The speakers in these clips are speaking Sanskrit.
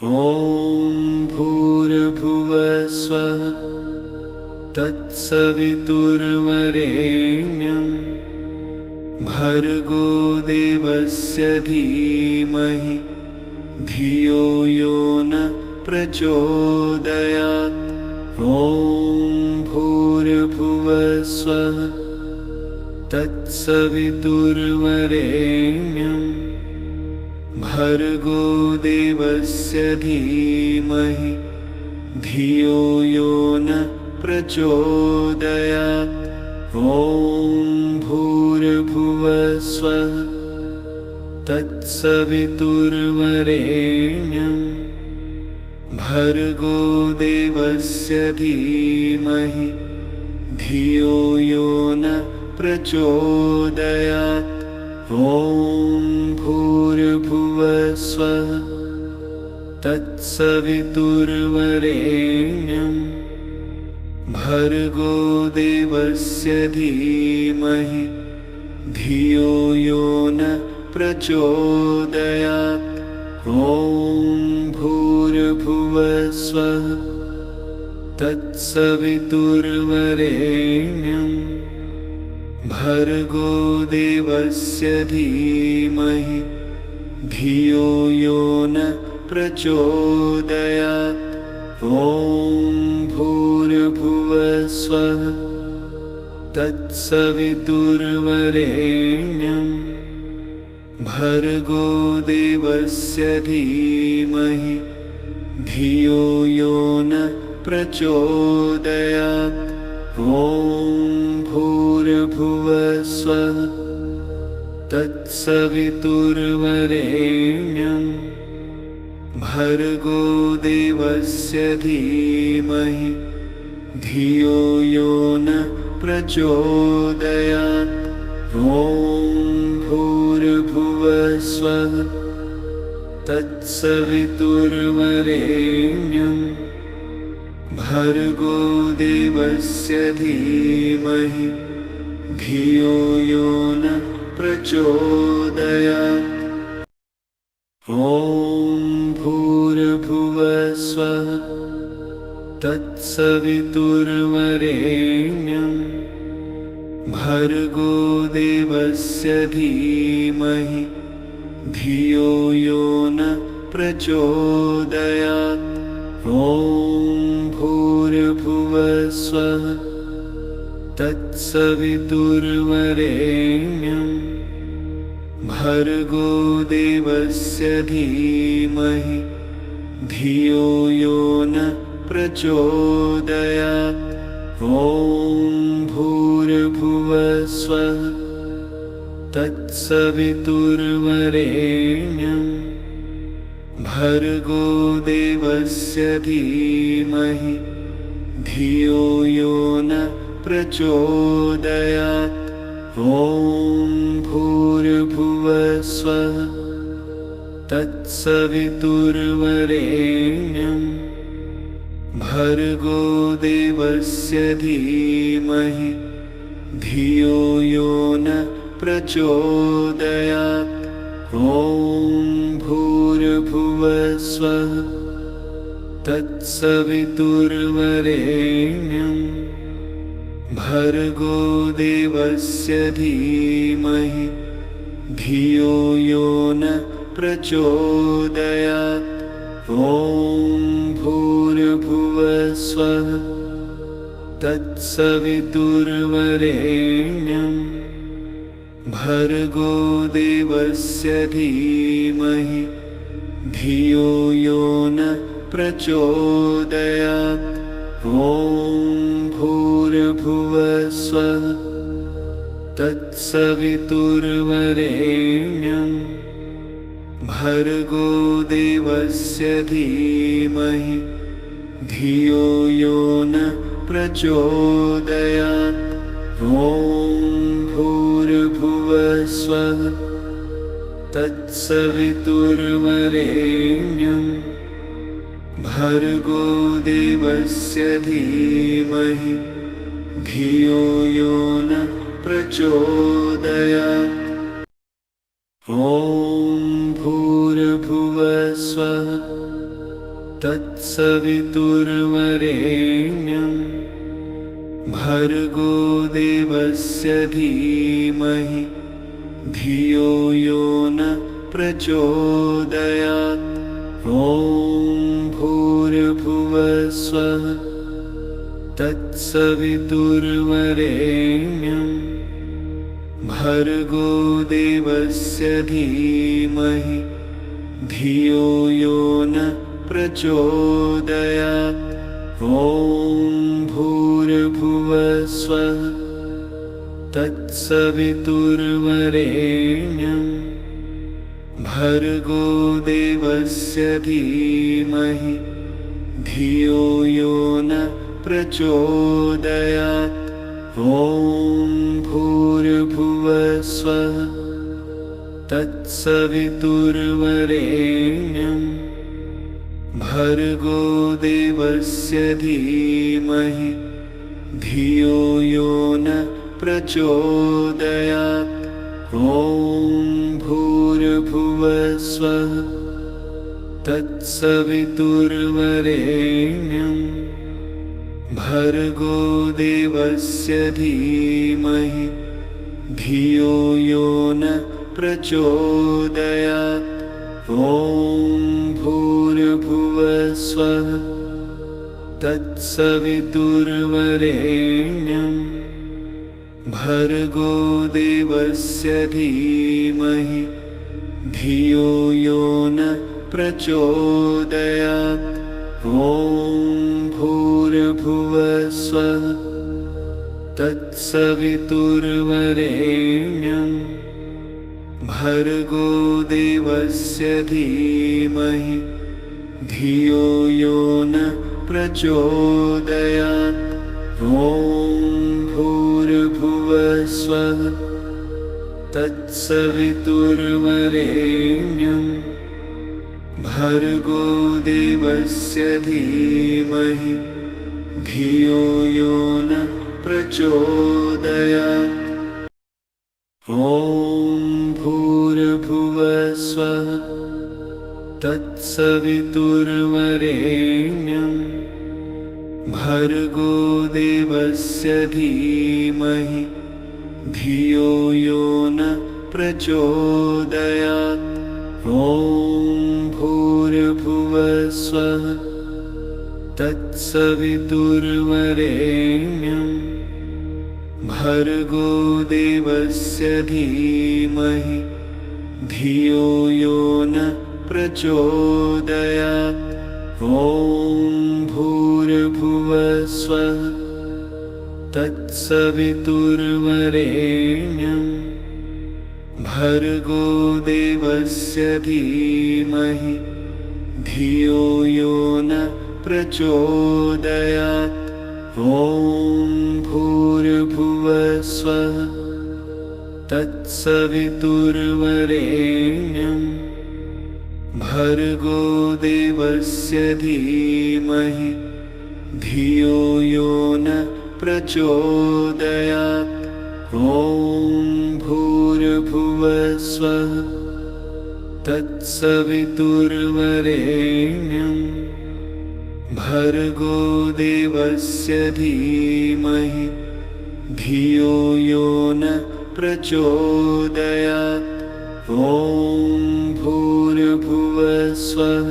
ॐ भूर्भुवः स्वः तत्सवितुर्वरेण्यं भर्गो देवस्य धीमहि धियो यो न प्रचोदयात्। ॐ भूर्भुवः स्वः तत्सवितुर्वरेण्यं भर्गो देवस्य धीमहि धियो यो न प्रचोदयात्। ॐ भूर्भुवः स्वः तत्सवितुर्वरेण्यं भर्गो देवस्य धीमहि धियो यो न प्रचोदयात्। ॐ भूर्भुवः स्वः तत्सवितुर्वरेण्यं भर्गो देवस्य धीमहि धियो यो न प्रचोदयात्। ॐ भूर्भुवः स्वः तत्सवितुर्वरेण्यं भर्गो देवस्य धीमहि धियो यो न प्रचोदयात्। ॐ भूर्भुवः स्वः तत्सवितुर्वरेण्यं भर्गो देवस्य धीमहि धियो यो न प्रचोदयात्। ॐ भूर्भुवः स्वः तत्सवितुर्वरेण्यं भर्गो देवस्य धीमहि धियो यो न प्रचोदयात्। ॐ भूर्भुवः स्वः तत्सवितुर्वरेण्यं भर्गो देवस्य धीमहि धियो यो न प्रचोदयात्। ॐ भूर्भुवः स्वः तत्सवितुर्वरेण्यं भर्गो देवस्य धीमहि धियो यो न प्रचोदयात्। ॐ भूर्भुवः स्वः तत्सवितुर्वरेण्यं भर्गो देवस्य धीमहि धियो यो न प्रचोदयात्। ॐ भूर्भुवः स्वः तत्सवितुर्वरेण्यं भर्गो देवस्य धीमहि धियो यो न प्रचोदयात्। ॐ भूर्भुवः स्वः तत्सवितुर्वरेण्यं भर्गो देवस्य धीमहि धियो यो न प्रचोदयात्। ॐ भूर्भुवः स्वः तत्सवितुर्वरेण्यं भर्गो देवस्य धीमहि धियो यो न प्रचोदयात्। ॐ भूर्भुवः स्वः तत्सवितुर्वरेण्यं भर्गो देवस्य धीमहि धियो यो न प्रचोदयात्। ॐ भूर्भुवः स्वः तत्सवितुर्वरेण्यं भर्गो देवस्य धीमहि धियो यो न प्रचोदयात्। ॐ भूर्भुवः स्वः तत्सवितुर्वरेण्यं भर्गो देवस्य धीमहि धियो यो न प्रचोदयात्। ॐ भूर्भुवः स्वः तत्सवितुर्वरेण्यं भर्गो देवस्य धीमहि धियो यो न प्रचोदयात्। ॐ भूर्भुवस्वः तत्सवितुर्वरेण्यं भर्गो देवस्य धीमहि धियो यो न प्रचोदयात्। ॐ भूर्भुवस्वः तत्सवितुर्वरेण्यं भर्गो देवस्य धीमहि धियो यो न प्रचोदयात्। ॐ भूर्भुवस्वः तत्सवितुर्वरेण्यं भर्गो देवस्य धीमहि धियो यो न प्रचोदयात्। ॐ भूर्भुवस्वः तत्सवितुर्वरेण्यं भर्गो देवस्य धीमहि धियो यो न प्रचोदयात्। ॐ भूर्भुवस्वः तत्सवितुर्वरेण्यं भर्गो देवस्य धीमहि धियो यो न प्रचोदयात्। ॐ भूर्भुवस्वः तत्सवितुर्वरेण्यं भर्गो देवस्य धीमहि धियो यो न प्रचोदयात्। ॐ भूर्भुवस्वः तत्सवितुर्वरेण्यं भर्गो देवस्य धीमहि धियो यो न प्रचोदयात्। ॐ भूर्भुवस्वः तत्सवितुर्वरेण्यं भर्गो देवस्य धीमहि धियो यो न प्रचोदयात्। ॐ भूर्भुवस्वः तत्सवितुर्वरेण्यं भर्गो देवस्य धीमहि धियो यो न प्रचोदयात्। ॐ भूर्भुवस्वः तत्सवितुर्वरेण्यं भर्गो देवस्य धीमहि धियो यो न प्रचोदयात्। ॐ भूर्भुवस्वः तत्सवितुर्वरेण्यं भर्गो देवस्य धीमहि धियो यो न प्रचोदयात्। ॐ भूर्भुवस्वः तत्सवितुर्वरेण्यं भर्गो देवस्य धीमहि धियो यो न प्रचोदयात्। ॐ भूर्भुवस्वः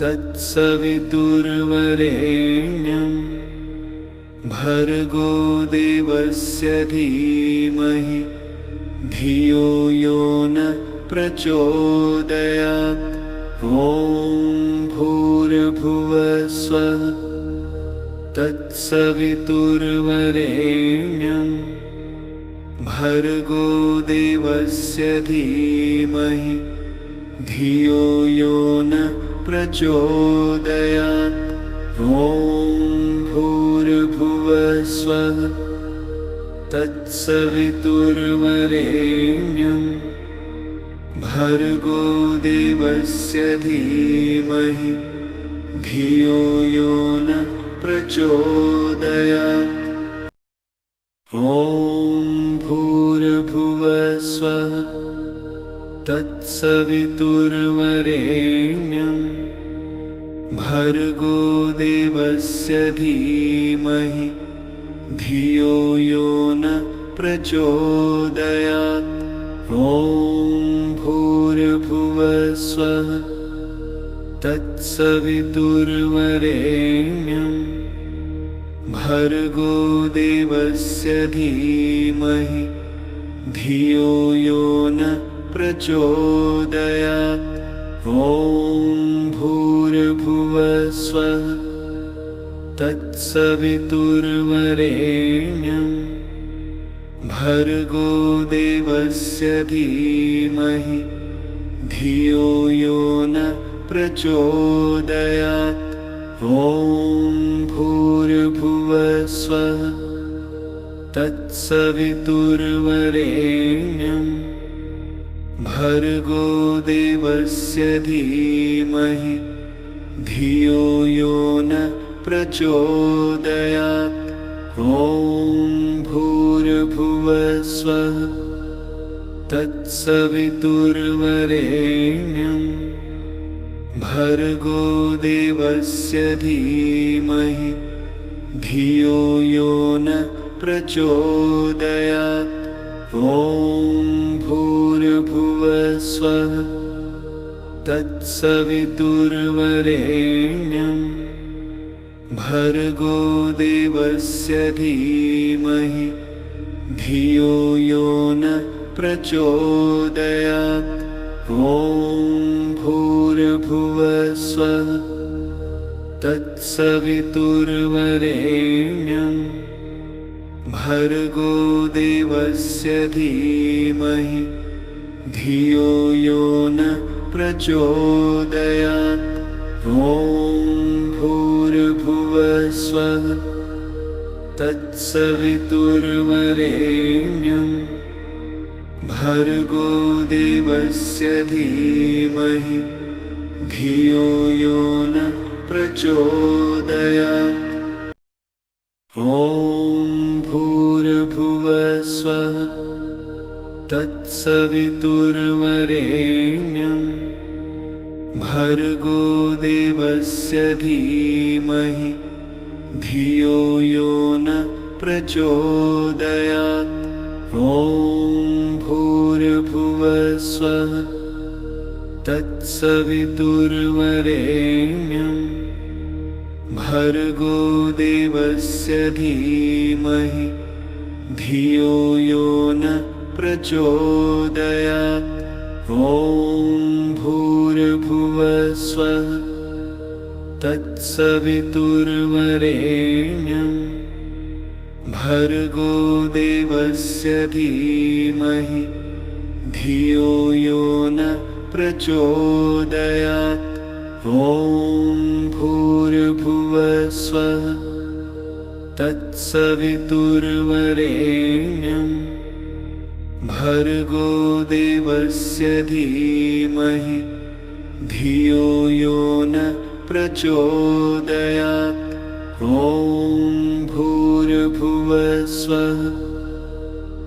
तत्सवितुर्वरेण्यं भर्गो देवस्य धीमहि धियो यो न प्रचोदयात्। ॐ भूर्भुवस्वः तत्सवितुर्वरेण्यं भर्गो देवस्य धीमहि धियो यो न प्रचोदयात्। ॐ भूर्भुवस्वः तत्सवितुर्वरेण्यं भर्गो देवस्य धीमहि धियो यो न प्रचोदयात्। ॐ भूर्भुवस्वः तत्सवितुर्वरेण्यं भर्गो देवस्य धीमहि धियो यो न प्रचोदयात्। ॐ भूर्भुवस्वः तत्सवितुर्वरेण्यं भर्गो देवस्य धीमहि धियो यो न प्रचोदयात्। ॐ भूर्भुवस्वः तत्सवितुर्वरेण्यं भर्गो देवस्य धीमहि धियो यो न प्रचोदयात्। ॐ भूर्भुवस्वः तत्सवितुर्वरेण्यं भर्गो देवस्य धीमहि धियो यो न प्रचोदयात्। ॐ भूर्भुवस्वः तत्सवितुर्वरेण्यं भर्गो देवस्य धीमहि धियो यो न प्रचोदयात्। ॐ भूर्भुवस्वः तत्सवितुर्वरेण्यं भर्गो देवस्य धीमहि धियो यो न प्रचोदयात्। ॐ भूर्भुवस्वः तत्सवितुर्वरेण्यं भर्गो देवस्य धीमहि धियो यो न प्रचोदयात्। ॐ भूर्भुवस्वः तत्सवितुर्वरेण्यं भर्गो देवस्य धीमहि धियो यो न प्रचोदयात्। ॐ भूर्भुवस्वः तत्सवितुर्वरेण्यं भर्गो देवस्य धीमहि धियो यो न प्रचोदयात्। ॐ भूर्भुवस्वः तत्सवितुर्वरेण्यं भर्गो देवस्य धीमहि धियो यो न प्रचोदयात्। ॐ भूर्भुवस्वः तत्सवितुर्वरेण्यं भर्गो देवस्य धीमहि धियो यो न प्रचोदयात्। ॐ भूर्भुवस्वः तत्सवितुर्वरेण्यं भर्गो देवस्य धीमहि धियो यो न प्रचोदयात्। ॐ भूर्भुवस्वः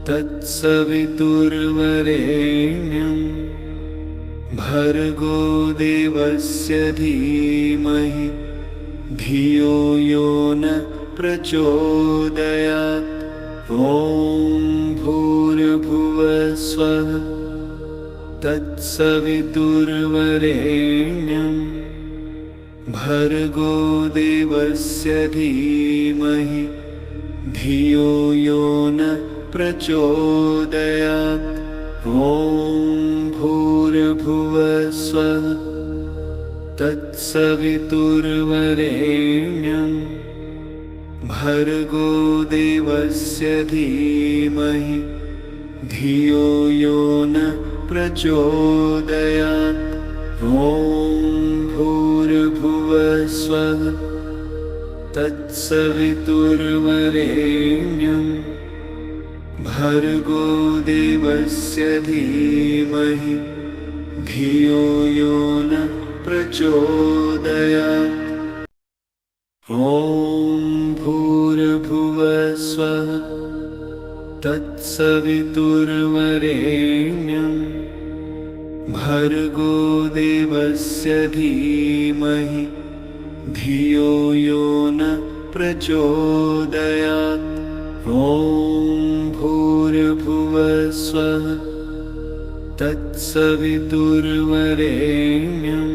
तत्सवितुर्वरेण्यं भर्गो देवस्य धीमहि धियो यो न प्रचोदयात्। ॐ भूर्भुवस्वः तत्सवितुर्वरेण्यं भर्गो देवस्य धीमहि धियो यो न प्रचोदयात्। ॐ भूर्भुवस्वः तत्सवितुर्वरेण्यं भर्गो देवस्य धीमहि धियो यो न प्रचोदयात्। ॐ भूर्भुवस्वः तत्सवितुर्वरेण्यं भर्गो देवस्य धीमहि धियो यो न प्रचोदयात्। ॐ भूर्भुवस्वः तत्सवितुर्वरेण्यं भर्गो देवस्य धीमहि धियो यो न प्रचोदयात्। ॐ भूर्भुवस्वः तत्सवितुर्वरेण्यं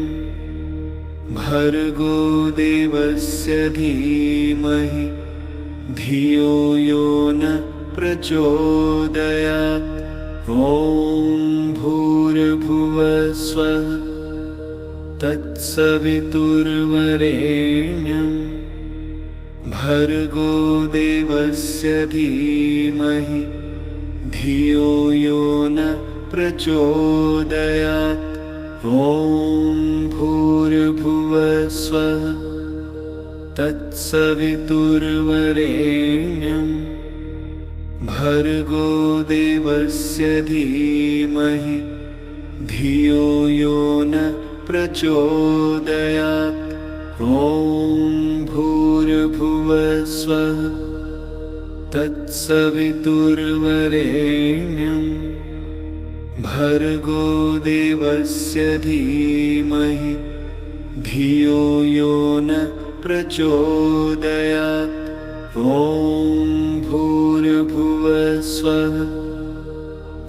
भर्गो देवस्य धीमहि धियो यो न प्रचोदयात्। ॐ भूर्भुवस्वः तत्सवितुर्वरेण्यं भर्गो देवस्य धीमहि धियो यो न प्रचोदयात्। ॐ भूर्भुवस्वः तत्सवितुर्वरेण्यं भर्गो देवस्य धीमहि धियो यो न प्रचोदयात्। ॐ भूर्भुवस्वः तत्सवितुर्वरेण्यं भर्गो देवस्य धीमहि धियो यो न प्रचोदयात्। ॐ भूर्भुवस्वः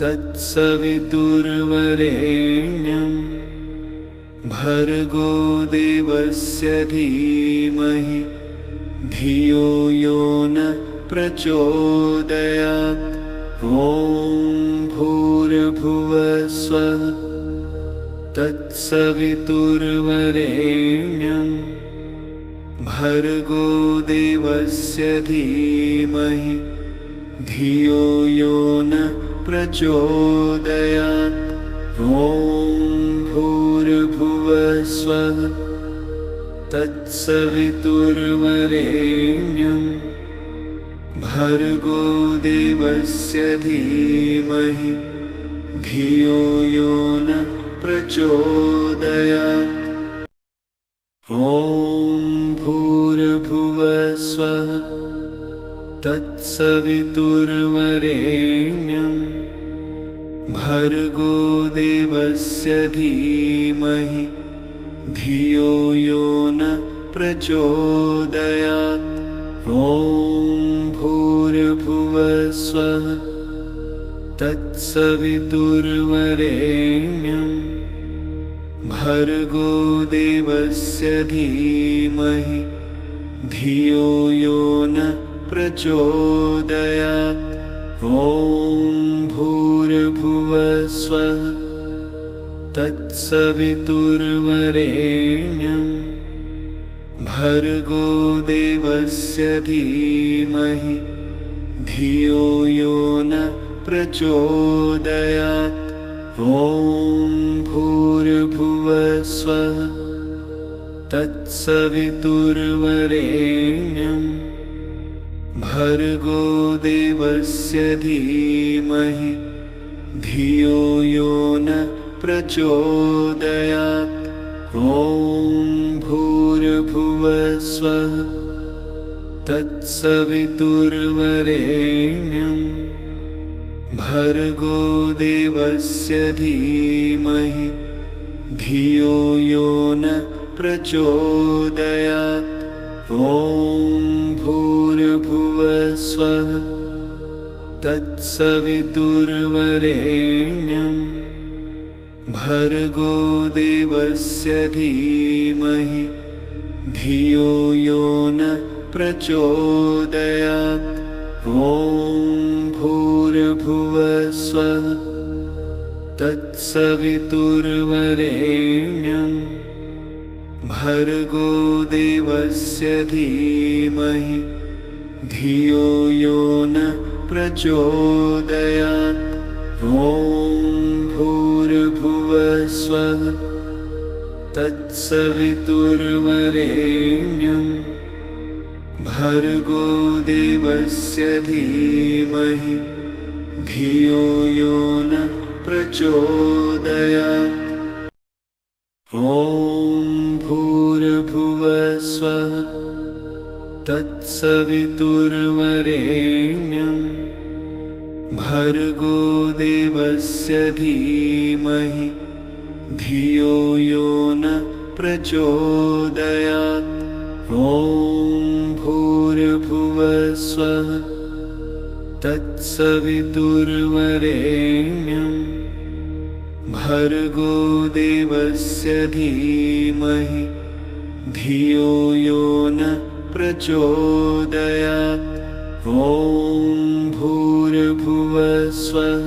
तत्सवितुर्वरेण्यं भर्गो देवस्य धीमहि धियो यो न प्रचोदयात्। ॐ भूर्भुवस्वः तत्सवितुर्वरेण्यं भर्गो देवस्य धीमहि धियो यो न प्रचोदयात्। ॐ भूर्भुवस्वः तत्सवितुर्वरेण्यं भर्गो देवस्य धीमहि धियो यो न प्रचोदयात्। ॐ भूर्भुवस्वः तत्सवितुर्वरेण्यं भर्गो देवस्य धीमहि धियो यो न प्रचोदयात्। ॐ भूर्भुवस्वः तत्सवितुर्वरेण्यं भर्गो देवस्य धीमहि धियो यो न प्रचोदयात्। ॐ भूर्भुवस्वः तत्सवितुर्वरेण्यं भर्गो देवस्य धीमहि धियो यो न प्रचोदयात्। ॐ भूर्भुवस्वः तत्सवितुर्वरेण्यं भर्गो देवस्य धीमहि धियो यो न प्रचोदयात्। ॐ भूर्भुवस्वः तत्सवितुर्वरेण्यं भर्गो देवस्य धीमहि धियो यो न प्रचोदयात्। ॐ भूर्भुवस्वः तत्सवितुर्वरेण्यं भर्गो देवस्य धीमहि धियो यो न प्रचोदयात्। ॐ भूर्भुवस्वः तत्सवितुर्वरेण्यं भर्गो देवस्य धीमहि धियो यो न प्रचोदयात्। ॐ भूर्भुवस्वः तत्सवितुर्वरेण्यं भर्गो देवस्य धीमहि धियो यो न प्रचोदयात्। ॐ भूर्भुवस्वः तत्सवितुर्वरेण्यं भर्गो देवस्य धीमहि धियो यो न प्रचोदयात्। ॐ भूर्भुवस्वः तत्सवितुर्वरेण्यं भर्गो देवस्य धीमहि धियो यो न प्रचोदयात्। ॐ भूर्भुवस्वः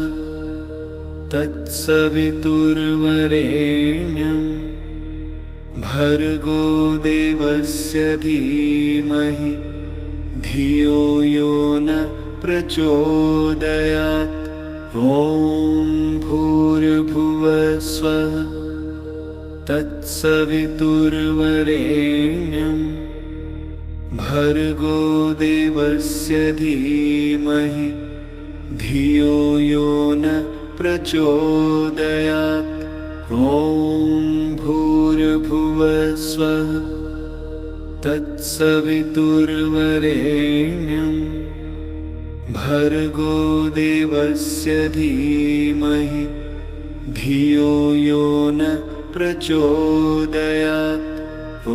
तत्सवितुर्वरेण्यं भर्गो देवस्य धीमहि धियो यो न प्रचोदयात्। ॐ भूर्भुवस्वः तत्सवितुर्वरेण्यं भर्गो देवस्य धीमहि धियो यो न प्रचोदयात्। ॐ भूर्भुवस्वः तत्सवितुर्वरेण्यं भर्गो देवस्य धीमहि धियो यो न प्रचोदयात्। ॐ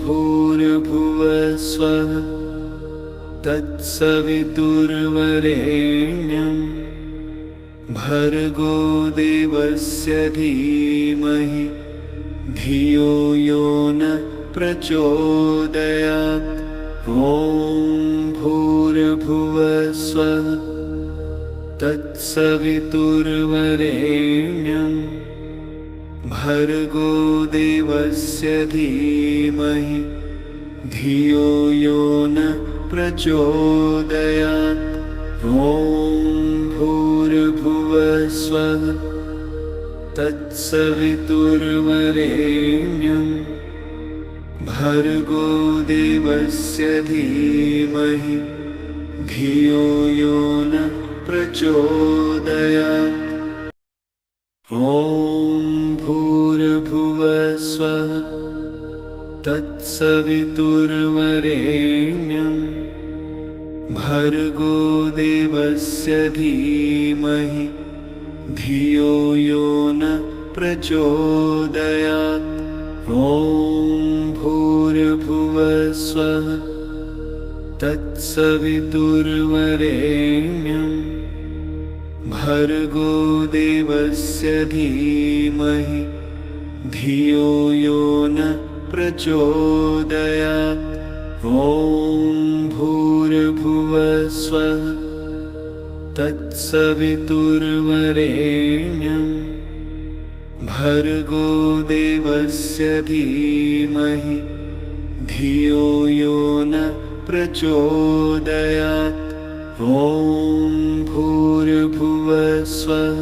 भूर्भुवस्वः तत्सवितुर्वरेण्यं भर्गो देवस्य धीमहि धियो यो न प्रचोदयात्। ॐ भूर्भुवस्वः तत्सवितुर्वरेण्यं भर्गो देवस्य धीमहि धियो यो न प्रचोदयात्। ॐ भूर्भुवस्वः तत्सवितुर्वरेण्यं भर्गो देवस्य धीमहि धियो यो न प्रचोदयात्। ॐ भूर्भुवस्वः तत्सवितुर्वरेण्यं भर्गो देवस्य धीमहि धियो यो न प्रचोदयात्। ॐ भूर्भुवस्वः तत्सवितुर्वरेण्यं भर्गो देवस्य धीमहि धियो यो न प्रचोदयात्। ॐ भूर्भुवस्वः तत्सवितुर्वरेण्यं भर्गो देवस्य धीमहि धियो यो न प्रचोदयात्। ॐ भूर्भुवस्वः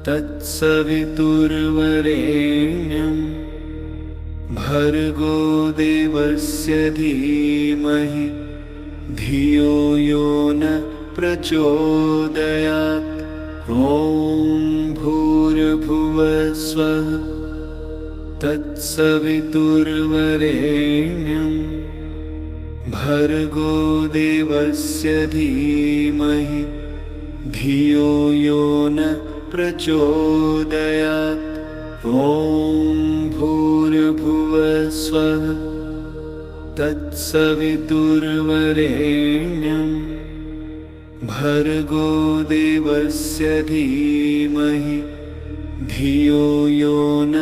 तत्सवितुर्वरेण्यं भर्गो देवस्य धीमहि धियो यो न प्रचोदयात्। ॐ भूर्भुवस्वः तत्सवितुर्वरेण्यं भर्गो देवस्य धीमहि धियो यो न प्रचोदयात्। ॐ भूर्भुवस्वः तत्सवितुर्वरेण्यं भर्गो देवस्य धीमहि धियो यो न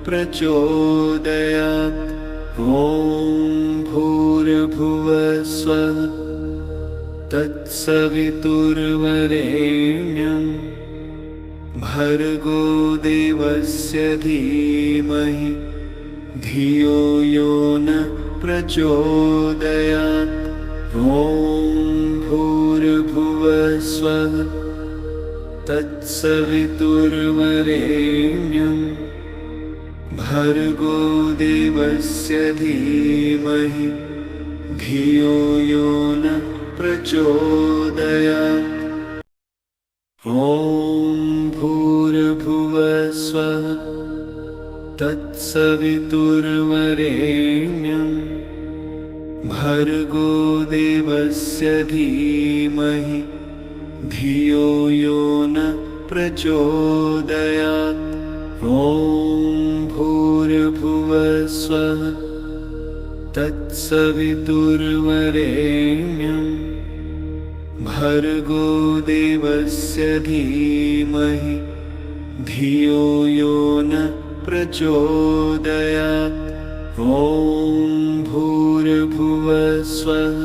प्रचोदयात्। ॐ भूर्भुवस्वः तत्सवितुर्वरेण्यं भर्गो देवस्य धीमहि धियो यो न प्रचोदयात्। ॐ भूर्भुवस्वः तत्सवितुर्वरेण्यं भर्गो देवस्य धीमहि धियो यो न प्रचोदयात्। ॐ भूर्भुवस्वः तत्सवितुर्वरेण्यं भर्गो देवस्य धीमहि धियो यो न प्रचोदयात्। ॐ भूर्भुवस्वः तत्सवितुर्वरेण्यं भर्गो देवस्य धीमहि धियो यो न प्रचोदयात्। ॐ भूर्भुवस्वः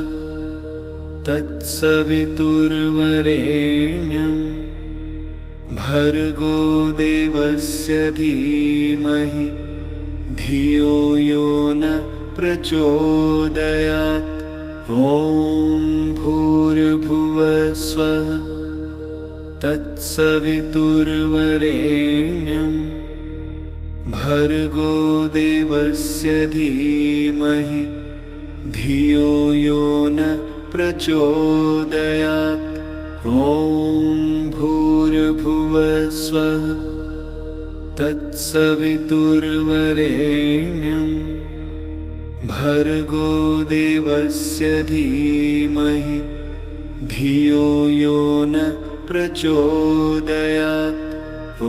तत्सवितुर्वरेण्यं भर्गो देवस्य धीमहि धियो यो न प्रचोदयात्। ॐ भूर्भुवस्वः तत्सवितुर्वरेण्यं भर्गो देवस्य धीमहि धियो यो न प्रचोदयात्। ॐ भूर्भुवस्वः तत्सवितुर्वरेण्यं भर्गो देवस्य धीमहि धियो यो न प्रचोदयात्। ॐ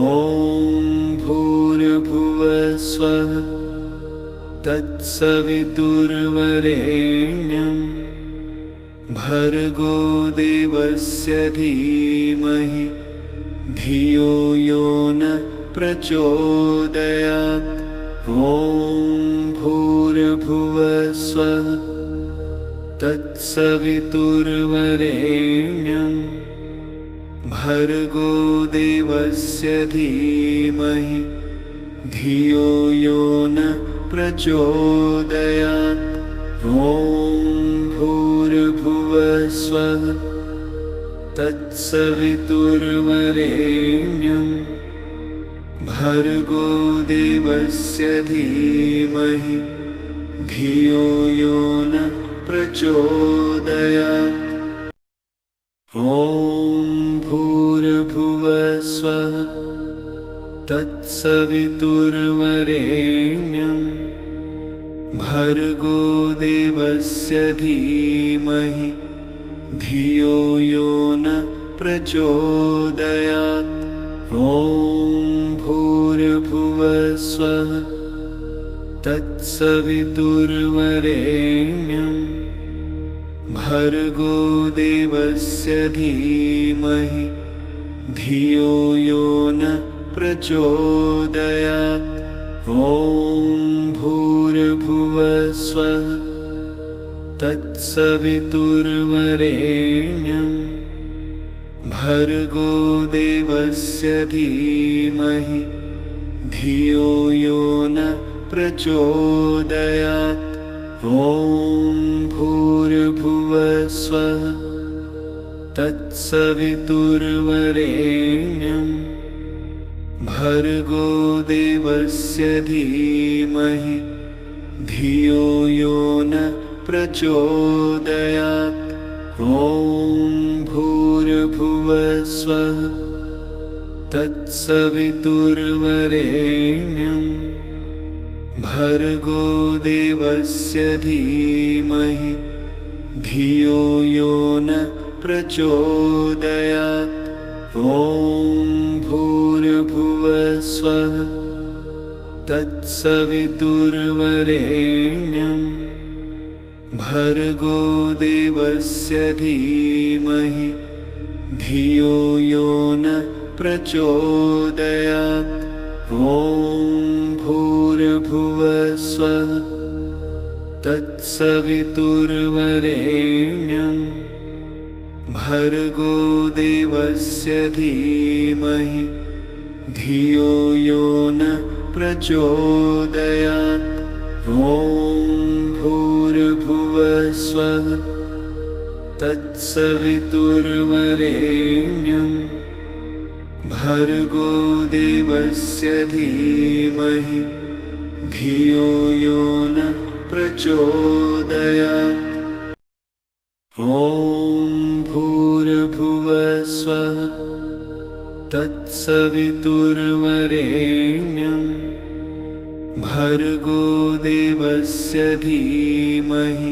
भूर्भुवस्वः तत्सवितुर्वरेण्यं भर्गो देवस्य धीमहि धियो यो न प्रचोदयात्। ॐ भूर्भुवस्वः तत्सवितुर्वरेण्यं भर्गो देवस्य धीमहि धियो यो न प्रचोदयात्। ॐ भूर्भुवस्वः तत्सवितुर्वरेण्यं भर्गो देवस्य धीमहि धियो यो न प्रचोदयात्। ॐ भूर्भुवस्वः तत्सवितुर्वरेण्यं भर्गो देवस्य धीमहि धियो यो न प्रचोदयात्। ॐ भूर्भुवस्वः तत्सवितुर्वरेण्यं भर्गो देवस्य धीमहि धियो यो न प्रचोदयात्। ॐ भूर्भुवस्वः तत्सवितुर्वरेण्यं भर्गो देवस्य धीमहि धियो यो न प्रचोदयात्। ॐ भूर्भुवस्वः तत्सवितुर्वरेण्यं भर्गो देवस्य धीमहि धियो यो न प्रचोदयात्। ॐ भूर्भुवस्वः तत्सवितुर्वरेण्यं भर्गो देवस्य धीमहि धियो यो न प्रचोदयात्। ॐ भूर्भुवस्वः तत्सवितुर्वरेण्यं भर्गो देवस्य धीमहि धियो यो न प्रचोदयात्। ॐ भूर्भुवस्वः तत्सवितुर्वरेण्यं भर्गो देवस्य धीमहि धियो यो न प्रचोदयात्। ॐ भूर्भुवस्वः तत्सवितुर्वरेण्यं भर्गो देवस्य धीमहि धियो यो न प्रचोदयात्। ॐ भूर्भुवस्वः तत्सवितुर्वरेण्यं भर्गो देवस्य धीमहि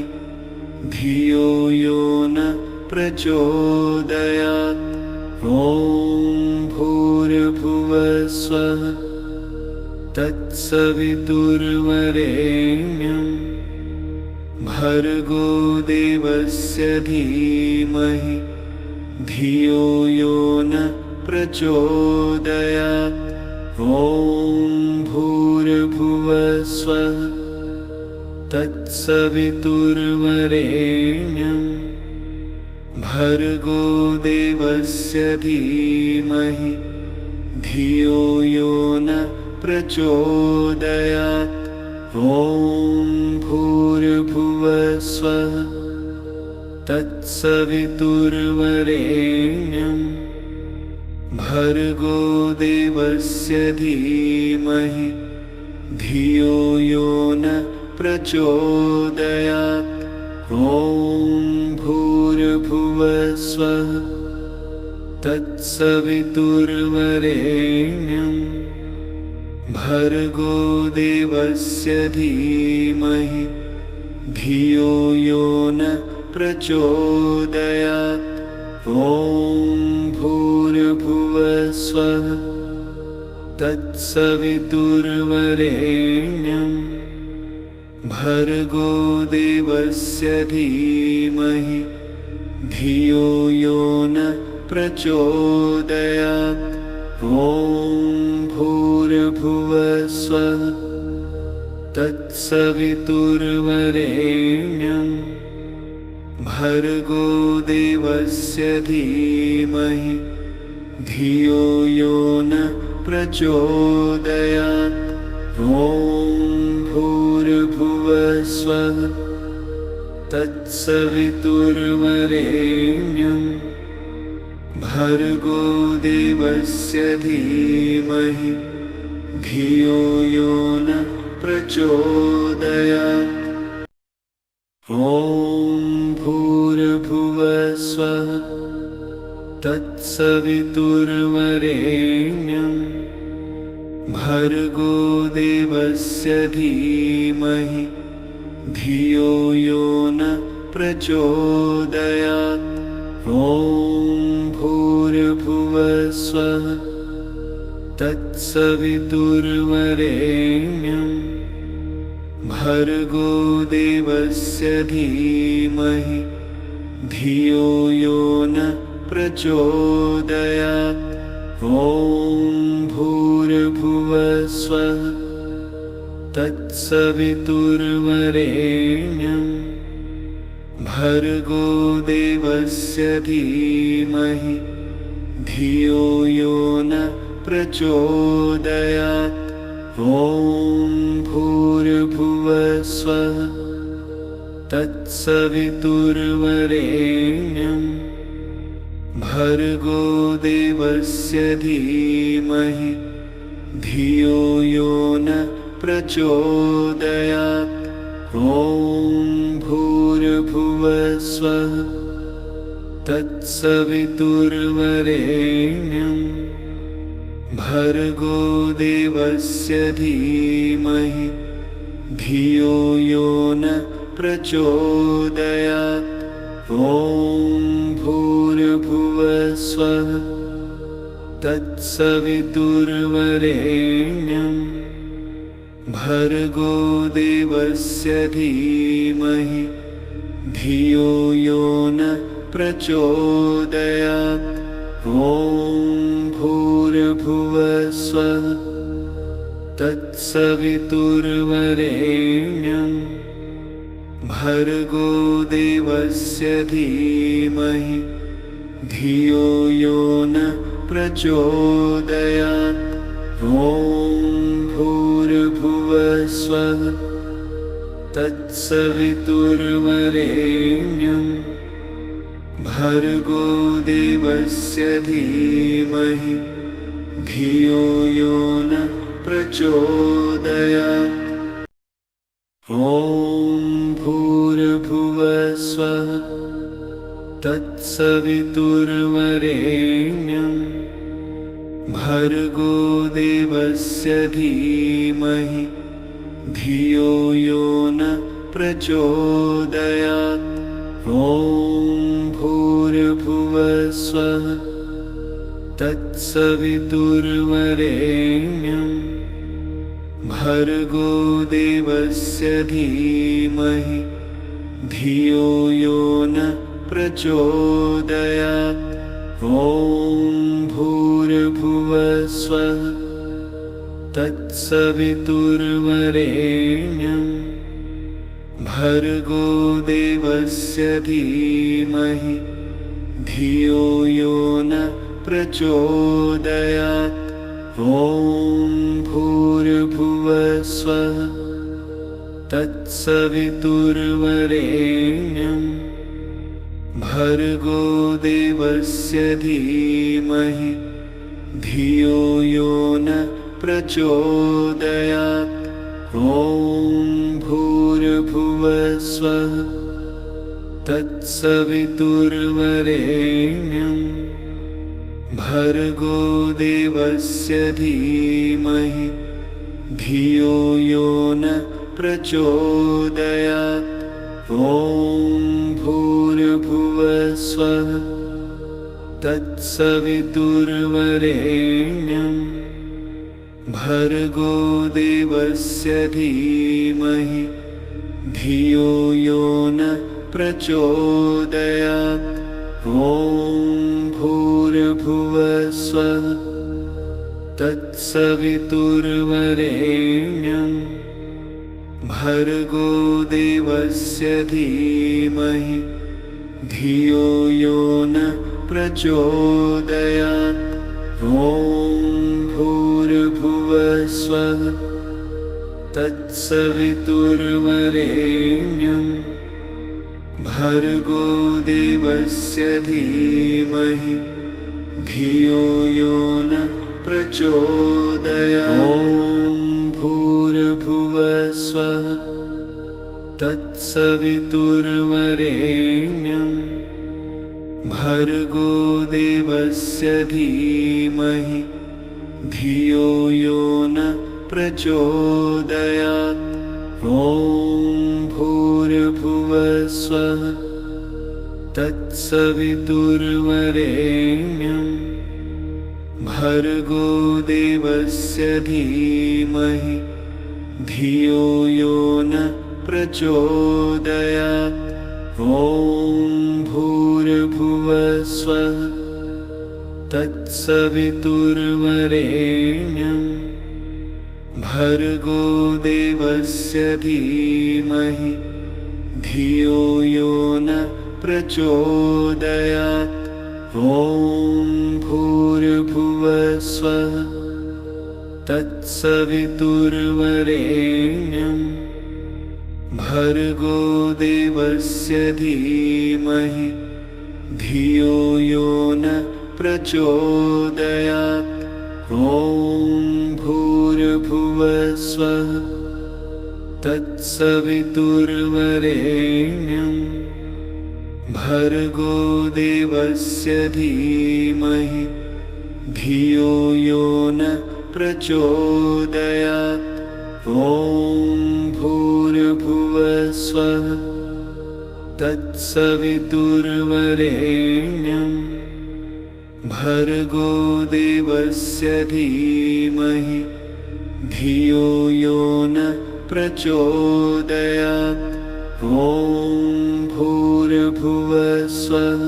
धियो यो न प्रचोदयात्। ॐ भूर्भुवस्वः तत्सवितुर्वरेण्यं भर्गो देवस्य धीमहि धियो यो न प्रचोदयात्। ॐ भूर्भुवः स्वः तत्सवितुर्वरेण्यं भर्गो देवस्य धीमहि धियो यो न प्रचोदयात्। ॐ भूर्भुवः स्वः तत्सवितुर्वरेण्यं भर्गो देवस्य धीमहि धियो यो न प्रचोदयात्। ॐ भूर्भुवः स्वः तत्सवितुर्वरेण्यं भर्गो देवस्य धीमहि धियो यो न प्रचोदयात्। ॐ भूर्भुवः स्वः तत्सवितुर्वरेण्यं भर्गो देवस्य धीमहि धियो यो न प्रचोदयात्। ॐ भूर्भुवः स्वः तत्सवितुर्वरेण्यं भर्गो देवस्य धीमहि धियो यो न प्रचोदयात्। ॐ भूर्भुवः स्वः तत्सवितुर्वरेण्यं भर्गो देवस्य धीमहि धियो यो न प्रचोदयात्। ॐ भूर्भुवः स्वः तत्सवितुर्वरेण्यं भर्गो देवस्य धीमहि धियो यो न प्रचोदयात्। ॐ भूर्भुवः स्वः तत्सवितुर्वरेण्यं भर्गो देवस्य धीमहि धियो यो न प्रचोदयात्। ॐ भूर्भुवः स्वः तत्सवितुर्वरेण्यं भर्गो देवस्य धीमहि धियो यो न प्रचोदयात्। ॐ भूर्भुवः स्वः तत्सवितुर्वरेण्यं भर्गो देवस्य धीमहि धियो यो न प्रचोदयात्। ॐ भूर्भुवः स्वः तत्सवितुर्वरेण्यं भर्गो देवस्य धीमहि धियो यो न प्रचोदयात्। ॐ भूर्भुवः स्वः तत्सवितुर्वरेण्यं भर्गो देवस्य धीमहि धियो यो न प्रचोदयात्। ॐ भूर्भुवः स्वः तत्सवितुर्वरेण्यं भर्गो देवस्य धीमहि धियो यो न प्रचोदयात्। ॐ भूर्भुवः स्वः तत्सवितुर्वरेण्यं भर्गो देवस्य धीमहि धियो यो न प्रचोदयात्। ॐ भूर्भुवः स्वः तत्सवितुर्वरेण्यं भर्गो देवस्य धीमहि धियो यो न प्रचोदयात्। ॐ भूर्भुवः स्वः तत्सवितुर्वरेण्यं भर्गो देवस्य धीमहि धियो यो न प्रचोदयात्। ॐ भूर्भुवस्वः तत्सवितुर्वरेण्यं भर्गो देवस्य धीमहि धियो यो न प्रचोदयात्। ॐ भूर्भुवस्वः तत्सवितुर्वरेण्यं भर्गो देवस्य धीमहि धियो यो न प्रचोदयात्। ॐ भूर्भुवस्वः तत्सवितुर्वरेण्यं भर्गो देवस्य धीमहि धियो यो न प्रचोदयात्। ॐ भूर्भुवस्वः तत्सवितुर्वरेण्यं भर्गो देवस्य धीमहि धियो यो न प्रचोदयात्। ॐ भूर्भुवस्वः तत्सवितुर्वरेण्यं भर्गो देवस्य धीमहि धियो यो न प्रचोदयात्। ॐ भूर्भुवस्वः तत्सवितुर्वरेण्यं भर्गो देवस्य धीमहि धियो यो न प्रचोदयात्। ॐ भूर्भुवस्वः तत्सवितुर्वरेण्यं भर्गो देवस्य धीमहि धियो यो न प्रचोदयात्। ॐ भूर्भुवस्वः तत्सवितुर्वरेण्यं भर्गो देवस्य धीमहि धियो यो न प्रचोदयात्। ॐ भूर्भुवस्वः तत्सवितुर्वरेण्यं भर्गो देवस्य धीमहि धियो यो न प्रचोदयात्। ॐ भूर्भुवस्वः तत्सवितुर्वरेण्यं भर्गो देवस्य धीमहि धियो यो न प्रचोदयात्। ॐ भूर्भुवस्वः तत्सवितुर्वरेण्यं भर्गो देवस्य धीमहि धियो यो न प्रचोदयात्। ॐ भूर्भुवस्वः तत्सवितुर्वरेण्यं भर्गो देवस्य धीमहि धियो यो न प्रचोदयात्। ॐ भूर्भुवस्वः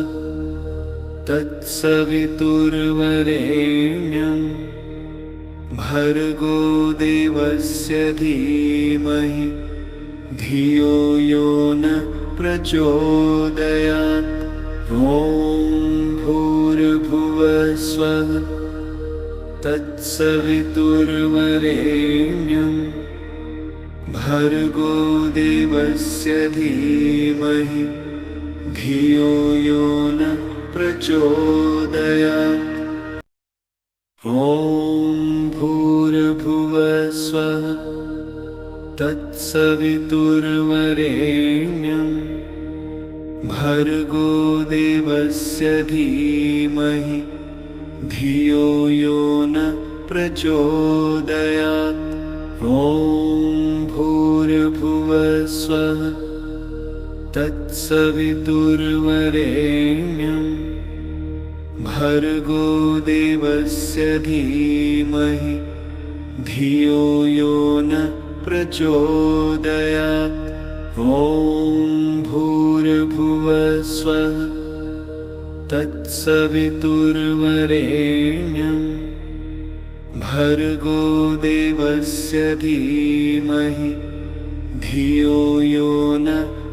तत्सवितुर्वरेण्यं भर्गो देवस्य धीमहि धियो यो न प्रचोदयात्। ॐ भूर्भुवस्वः तत्सवितुर्वरेण्यं भर्गो देवस्य धीमहि धियो यो न प्रचोदयात्। ॐ भूर्भुवस्वः तत्सवितुर्वरेण्यं भर्गो देवस्य धीमहि धियो यो न प्रचोदयात्। ॐ भूर्भुवस्वः तत्सवितुर्वरेण्यं भर्गो देवस्य धीमहि धियो यो न प्रचोदयात्। ॐ भूर्भुवस्वः तत्सवितुर्वरेण्यं भर्गो देवस्य धीमहि धियो यो न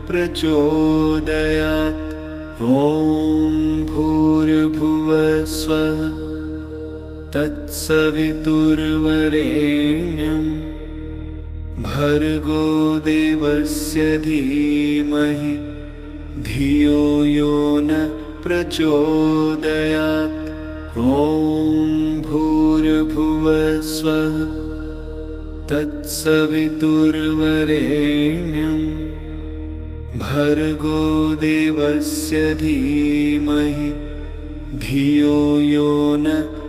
प्रचोदयात्। ॐ भूर्भुवस्वः तत्सवितुर्वरेण्यं भर्गो देवस्य धीमहि धियो यो न प्रचोदयात्। ॐ भूर्भुवस्वः तत्सवितुर्वरेण्यं भर्गो देवस्य धीमहि धियो यो न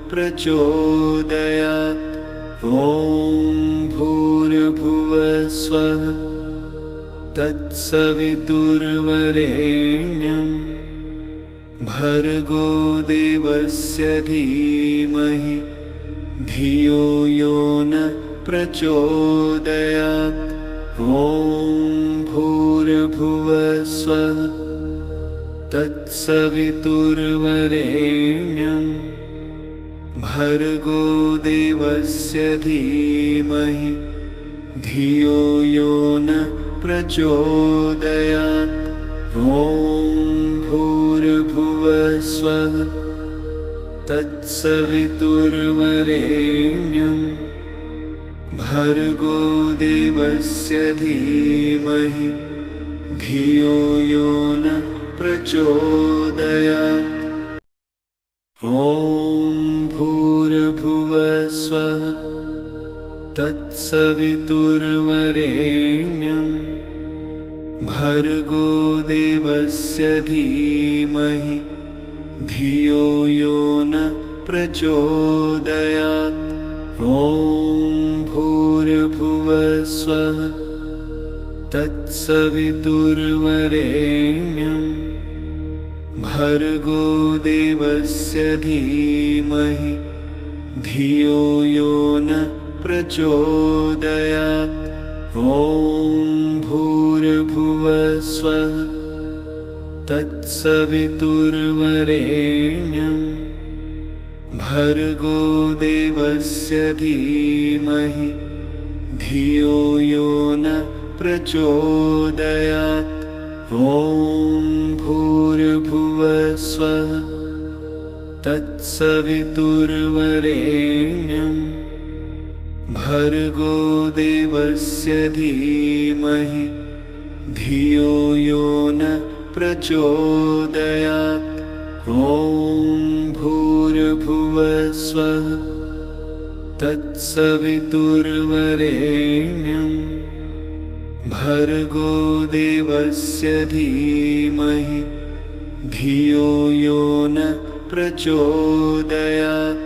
प्रचोदयात्। ॐ भूर्भुवस्वः तत्सवितुर्वरेण्यं भर्गो देवस्य धीमहि धियो यो न प्रचोदयात्। ॐ भूर्भुवस्वः तत्सवितुर्वरेण्यं भर्गो देवस्य धीमहि धियो यो न प्रचोदयात्। ॐ भूर्भुवस्वः तत्सवितुर्वरेण्यं भर्गो देवस्य धीमहि धियो यो न प्रचोदयात्। ॐ भूर्भुवस्वः तत्सवितुर्वरेण्यं भर्गो देवस्य धीमहि धियो यो न प्रचोदयात्। ॐ भूर्भुवस्वः तत्सवितुर्वरेण्यं भर्गो देवस्य धीमहि धियो यो न प्रचोदयात्। ॐ भूर्भुवस्वः तत्सवितुर्वरेण्यं भर्गो देवस्य धीमहि धियो यो न प्रचोदयात्। ॐ भूर्भुवस्वः तत्सवितुर्वरेण्यं भर्गो देवस्य धीमहि धियो यो न प्रचोदयात्। ॐ भूर्भुवस्वः तत्सवितुर्वरेण्यं भर्गो देवस्य धीमहि धियो यो न प्रचोदयात्।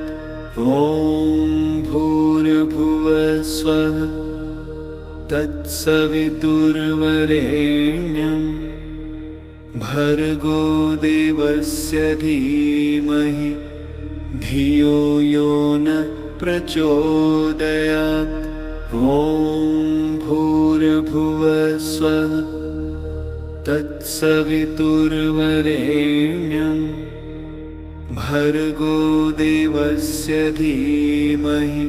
ॐ भूर्भुवस्वः तत्सवितुर्वरेण्यं भर्गो देवस्य धीमहि धियो यो न प्रचोदयात्। ॐ भूर्भुवस्वः तत्सवितुर्वरेण्यं भर्गो देवस्य धीमहि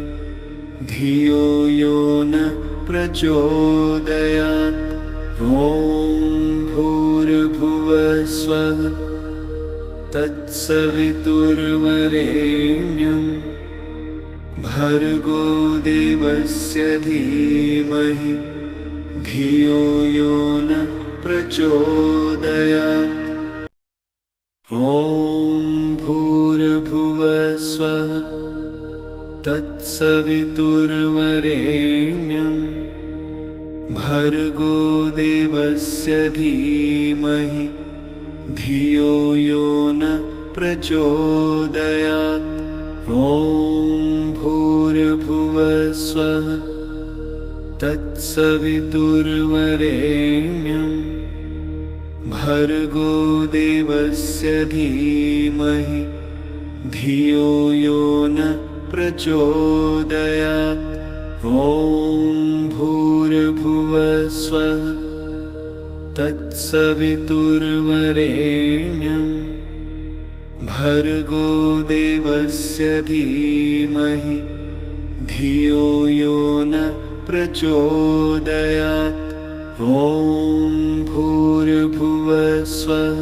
धियो यो न प्रचोदयात्। ॐ भूर्भुवस्वः तत्सवितुर्वरेण्यं भर्गो देवस्य धीमहि धियो यो न प्रचोदयात्। ॐ भूर्भुवस्वः तत्सवितुर्वरेण्यं भर्गो देवस्य धीमहि धियो यो न प्रचोदयात्। ॐ भूर्भुवस्वः तत्सवितुर्वरेण्यं भर्गो देवस्य धीमहि धियो यो न प्रचोदयात्। ॐ भूर्भुवस्वः तत्सवितुर्वरेण्यं भर्गो देवस्य धीमहि धियो यो न प्रचोदयात्। ॐ भूर्भुवस्वः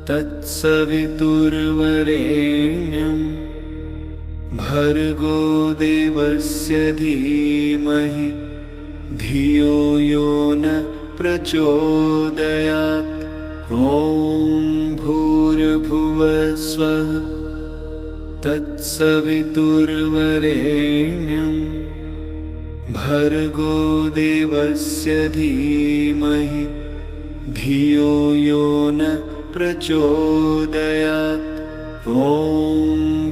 तत्सवितुर्वरेण्यं भर्गो देवस्य धीमहि धियो यो न प्रचोदयात्। ॐ भूर्भुवस्वः तत्सवितुर्वरेण्यं भर्गो देवस्य धीमहि धियो यो न प्रचोदयात्। ॐ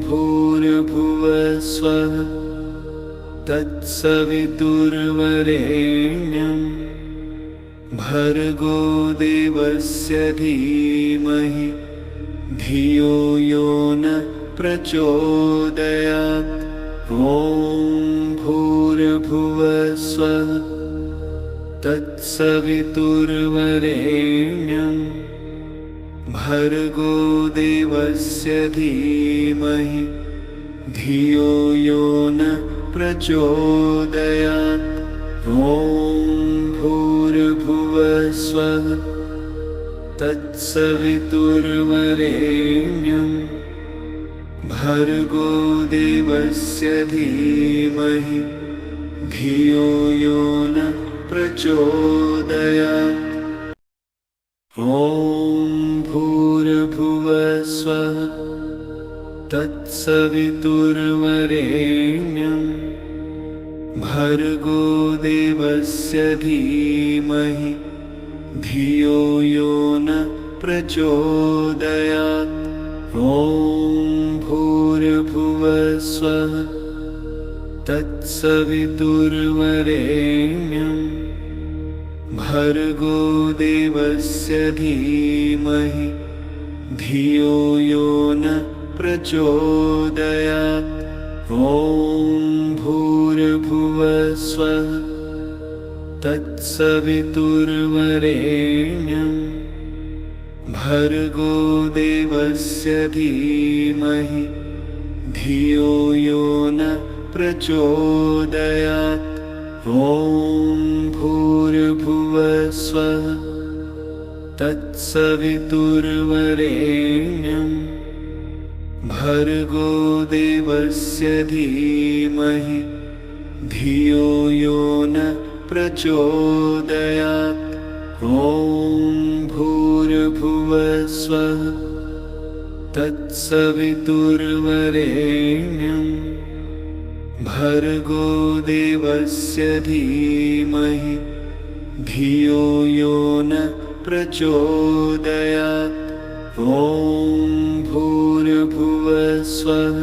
भूर्भुवस्वः तत्सवितुर्वरेण्यं भर्गो देवस्य धीमहि धियो यो न प्रचोदयात्। ॐ भूर्भुवस्वः तत्सवितुर्वरेण्यं भर्गो देवस्य धीमहि धियो यो न प्रचोदयात्। ॐ भूर्भुवस्वः तत्सवितुर्वरेण्यं भर्गो देवस्य धीमहि धियो यो न प्रचोदयात्। ॐ भूर्भुवस्वः तत्सवितुर्वरेण्यं भर्गो देवस्य धीमहि धियो यो न प्रचोदयात्। ॐ भूर्भुवस्वः तत्सवितुर्वरेण्यं भर्गो देवस्य धीमहि धियो यो न प्रचोदयात्। ॐ भूर्भुवस्वः तत्सवितुर्वरेण्यं भर्गो देवस्य धीमहि धियो यो न प्रचोदयात्। ॐ भूर्भुवस्वः तत्सवितुर्वरेण्यं भर्गो देवस्य धीमहि धियो यो न प्रचोदयात्। ॐ भूर्भुवस्वः तत्सवितुर्वरेण्यं भर्गो देवस्य धीमहि धियो यो न प्रचोदयात्। ॐ भूर्भुवस्वः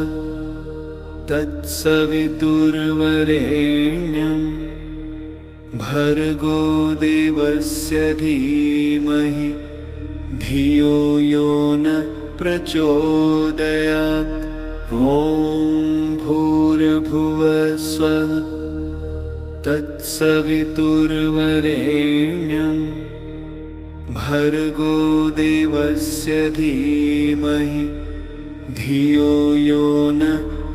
तत्सवितुर्वरेण्यं भर्गो देवस्य धीमहि धियो यो न प्रचोदयात्। ॐ भूर्भुवस्वः तत्सवितुर्वरेण्यं भर्गो देवस्य धीमहि धियो यो न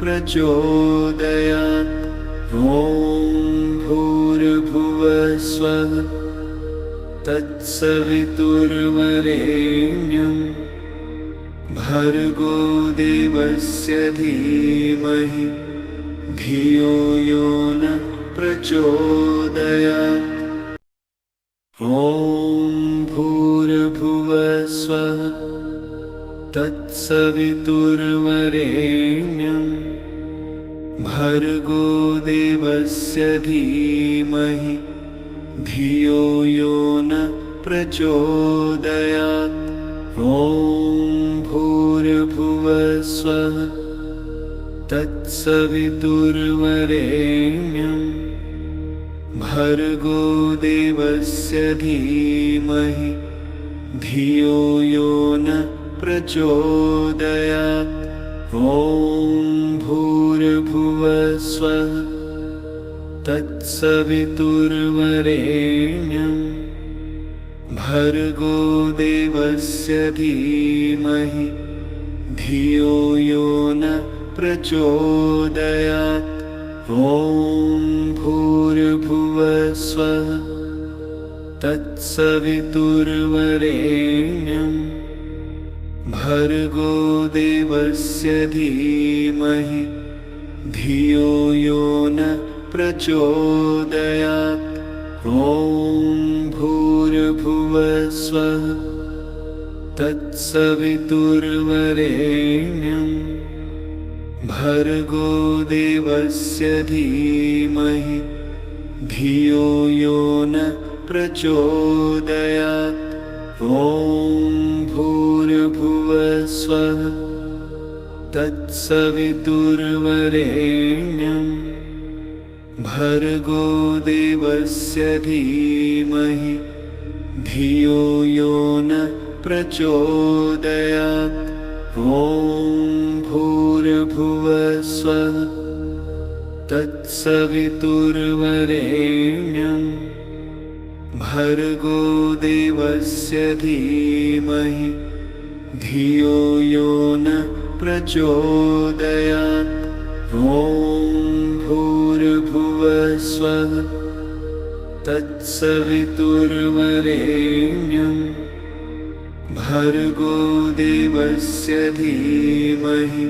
प्रचोदयात्। ॐ भूर्भुवस्वः तत्सवितुर्वरेण्यं भर्गो देवस्य धीमहि धियो यो न प्रचोदयात्। ॐ भूर्भुवस्वः तत्सवितुर्वरेण्यं भर्गो देवस्य धीमहि धियो यो न प्रचोदयात्। ॐ भूर्भुवस्वः तत्सवितुर्वरेण्यं भर्गो देवस्य धीमहि धियो यो न प्रचोदयात्। ॐ भूर्भुवस्वः तत्सवितुर्वरेण्यं भर्गो देवस्य धीमहि धियो यो न प्रचोदयात्। ॐ भूर्भुवस्वः तत्सवितुर्वरेण्यं भर्गो देवस्य धीमहि धियो यो न प्रचोदयात्। ॐ भूर्भुवस्वः तत्सवितुर्वरेण्यं भर्गो देवस्य धीमहि धियो यो न प्रचोदयात्। ॐ भूर्भुवस्वः तत्सवितुर्वरेण्यं भर्गो देवस्य धीमहि धियो यो न प्रचोदयात्। ॐ भूर्भुवस्वः तत्सवितुर्वरेण्यं भर्गो देवस्य धीमहि धियो यो न प्रचोदयात्। ॐ भूर्भुवस्वः तत्सवितुर्वरेण्यं भर्गो देवस्य धीमहि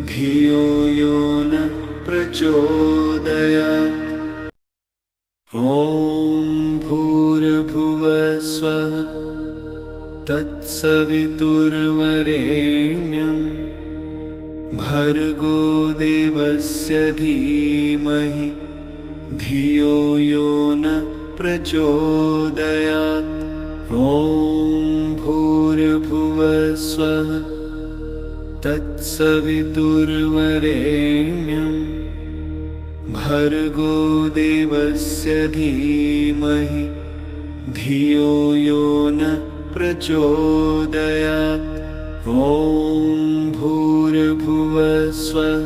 धियो यो न प्रचोदयात्। ॐ भूर्भुवस्वः तत्सवितुर्वरेण्यं भर्गो देवस्य धीमहि धियो यो न प्रचोदयात्। ॐ भूर्भुवस्वः तत्सवितुर्वरेण्यं भर्गो देवस्य धीमहि धियो यो न प्रचोदयात्। ॐ भूर्भुवस्वः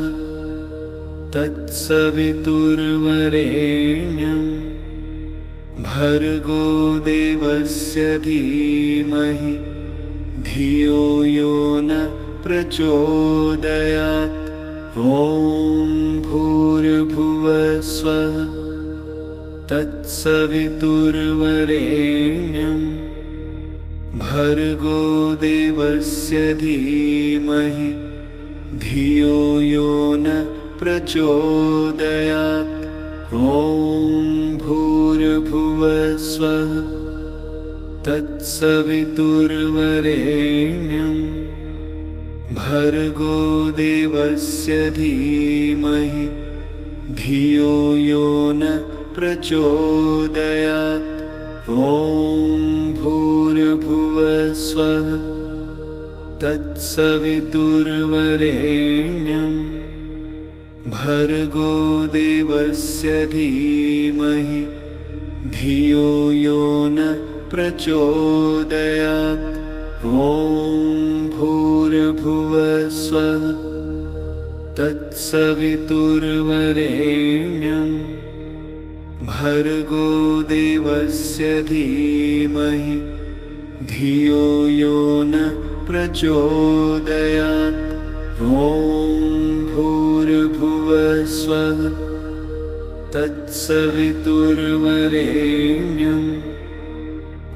तत्सवितुर्वरेण्यं भर्गो देवस्य धीमहि धियो यो न प्रचोदयात्। ॐ भूर्भुवस्वः तत्सवितुर्वरेण्यं भर्गो देवस्य धीमहि धियो यो न प्रचोदयात्। ॐ भूर्भुवस्वः तत्सवितुर्वरेण्यं भर्गो देवस्य धीमहि धियो यो न प्रचोदयात्। ॐ भूर्भुवस्वः तत्सवितुर्वरेण्यं भर्गो देवस्य धीमहि धियो यो न प्रचोदयात्। ॐ भूर्भुवस्वः तत्सवितुर्वरेण्यं भर्गो देवस्य धीमहि धियो यो न प्रचोदयात्। ॐ भूर्भुवस्वः तत्सवितुर्वरेण्यं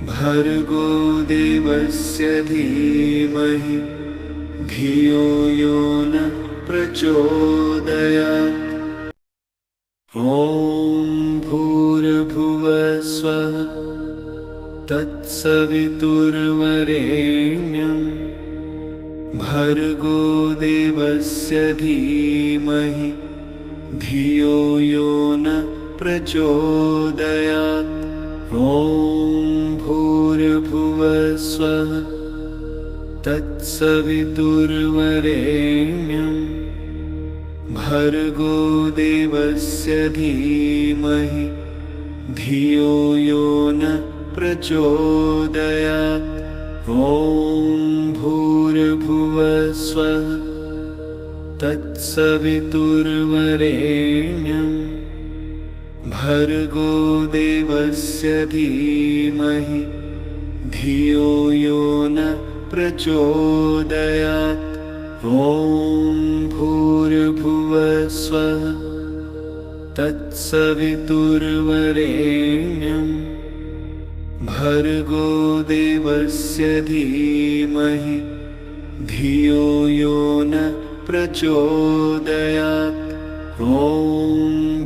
भर्गो देवस्य धीमहि धियो यो न प्रचोदयात्। ॐ भूर्भुवस्वः तत्सवितुर्वरेण्यं भर्गो देवस्य धीमहि धियो यो न प्रचोदयात्। ॐ भूर्भुवस्वः तत्सवितुर्वरेण्यं भर्गो देवस्य धीमहि धियो यो न प्रचोदयात्। ॐ भूर्भुवस्वः तत्सवितुर्वरेण्यं भर्गो देवस्य धीमहि धियो यो न प्रचोदयात्। ॐ भूर्भुवस्वः तत्सवितुर्वरेण्यं भर्गो देवस्य धीमहि धियो यो न प्रचोदयात्। ॐ